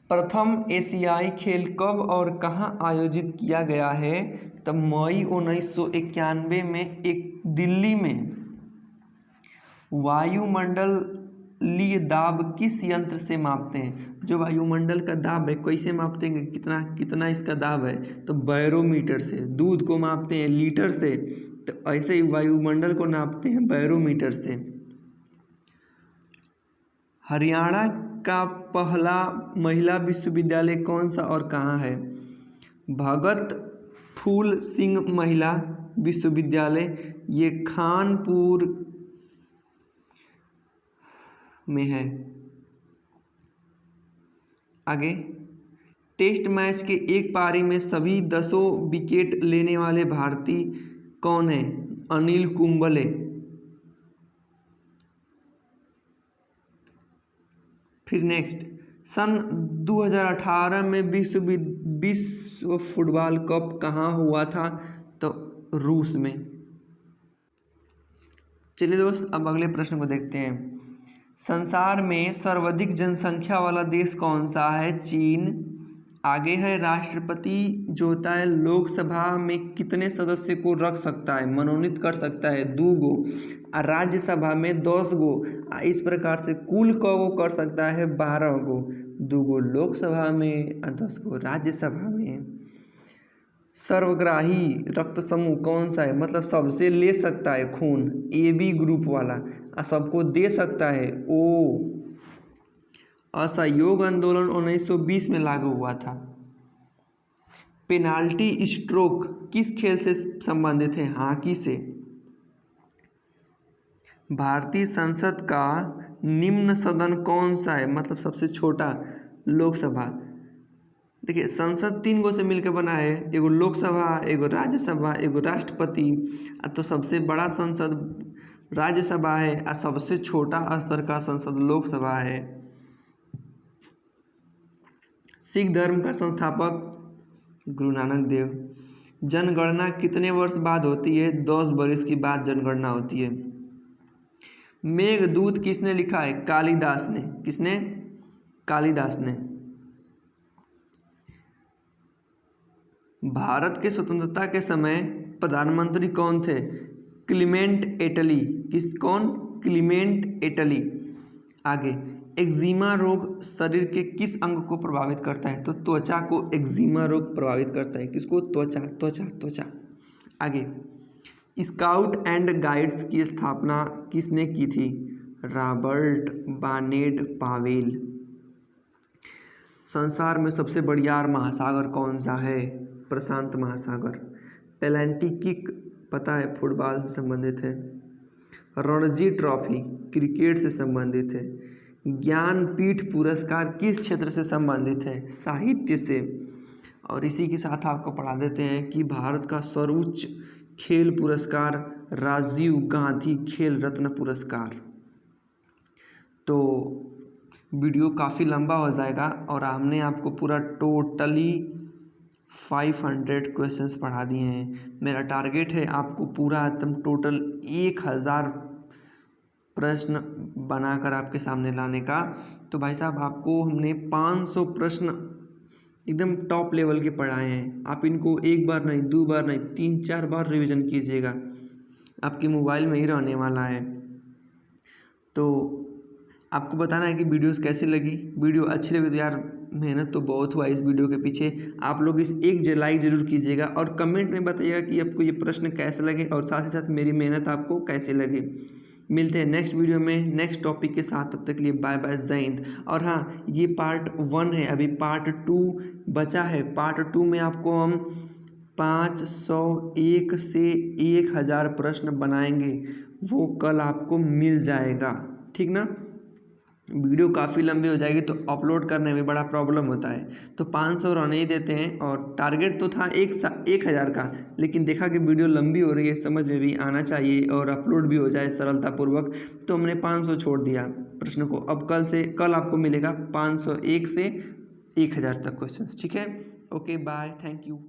प्रथम एशियाई खेल कब और कहाँ आयोजित किया गया है? तब मई 1991 में एक दिल्ली में। वायुमंडलीय दाब किस यंत्र से मापते हैं? जो वायुमंडल का दाब है कैसे मापते हैं? कितना इसका दाब है? तो बैरोमीटर से। दूध को मापते हैं लीटर से, तो ऐसे ही वायुमंडल को नापते हैं बैरोमीटर से। हरियाणा का पहला महिला विश्वविद्यालय कौन सा और कहाँ है? भगत फूल सिंह महिला विश्वविद्यालय, ये खानपुर में है। आगे, टेस्ट मैच के एक पारी में सभी 10 विकेट लेने वाले भारतीय कौन है? अनिल कुंबले। फिर नेक्स्ट, सन 2018 में विश्व फुटबॉल कप कहाँ हुआ था? तो रूस में। चलिए दोस्त, अब अगले प्रश्न को देखते हैं। संसार में सर्वाधिक जनसंख्या वाला देश कौन सा है? चीन। आगे है, राष्ट्रपति जो होता है लोकसभा में कितने सदस्य को रख सकता है, मनोनीत कर सकता है? 2 गो। राज्यसभा में 10 गो। इस प्रकार से कुल को कर सकता है 12 गो। 2 गो लोकसभा में और 10 गो राज्यसभा में। सर्वग्राही रक्त समूह कौन सा है? मतलब सबसे ले सकता है खून, AB ग्रुप वाला, और सबको दे सकता है, O। असहयोग आंदोलन 1920 में लागू हुआ था। पेनाल्टी स्ट्रोक किस खेल से संबंधित है? हॉकी से। भारतीय संसद का निम्न सदन कौन सा है? मतलब सबसे छोटा, लोकसभा। देखिए, संसद 3 गो से मिलकर बना है, एगो लोकसभा, एगो राज्यसभा, एगो राष्ट्रपति। तो सबसे बड़ा संसद राज्यसभा है और सबसे छोटा स्तर का संसद लोकसभा है। सिख धर्म का संस्थापक गुरु नानक देव। जनगणना कितने वर्ष बाद होती है? 10 वर्ष की बाद जनगणना होती है। मेघदूत किसने लिखा है? कालिदास ने। किसने? कालिदास ने। भारत के स्वतंत्रता के समय प्रधानमंत्री कौन थे? क्लीमेंट एटली। कौन? क्लीमेंट एटली। आगे, एक्जिमा रोग शरीर के किस अंग को प्रभावित करता है? तो त्वचा को एक्जिमा रोग प्रभावित करता है। किसको? त्वचा। आगे, स्काउट एंड गाइड्स की स्थापना किसने की थी? रॉबर्ट बानेड पावेल। संसार में सबसे बड़ियार महासागर कौन सा है? प्रशांत महासागर। पेलेंटिक पता है, फुटबॉल से संबंधित है। रणजी ट्रॉफी क्रिकेट से संबंधित है। ज्ञानपीठ पुरस्कार किस क्षेत्र से संबंधित है? साहित्य से। और इसी के साथ आपको पढ़ा देते हैं कि भारत का सर्वोच्च खेल पुरस्कार राजीव गांधी खेल रत्न पुरस्कार। तो वीडियो काफ़ी लंबा हो जाएगा और हमने आपको पूरा टोटली 500 क्वेश्चंस पढ़ा दिए हैं। मेरा टारगेट है आपको पूरा एकदम टोटल 1000 प्रश्न बनाकर आपके सामने लाने का। तो भाई साहब, आपको हमने 500 प्रश्न एकदम टॉप लेवल के पढ़ाए हैं। आप इनको 1 बार नहीं, 2 बार नहीं, 3-4 बार रिवीजन कीजिएगा। आपके मोबाइल में ही रहने वाला है। तो आपको बताना है कि वीडियोस कैसी लगी। वीडियो अच्छी लगी तो यार, मेहनत तो बहुत हुआ इस वीडियो के पीछे। आप लोग इस एक लाइक ज़रूर कीजिएगा और कमेंट में बताइएगा कि आपको ये प्रश्न कैसे लगे और साथ ही साथ मेरी मेहनत आपको कैसे लगे। मिलते हैं नेक्स्ट वीडियो में नेक्स्ट टॉपिक के साथ। तब तक के लिए बाय बाय, जय हिंद। और हाँ, ये पार्ट 1 है, अभी पार्ट 2 बचा है। पार्ट 2 में आपको हम 501 से 1000 प्रश्न बनाएंगे, वो कल आपको मिल जाएगा, ठीक ना। वीडियो काफ़ी लंबी हो जाएगी तो अपलोड करने में बड़ा प्रॉब्लम होता है, तो 500 रहने ही देते हैं। और टारगेट तो था 1000 का, लेकिन देखा कि वीडियो लंबी हो रही है, समझ में भी आना चाहिए और अपलोड भी हो जाए सरलतापूर्वक, तो हमने 500 छोड़ दिया प्रश्न को। अब कल आपको मिलेगा 501 से 1000 तक क्वेश्चन, ठीक है। Okay, bye, thank you.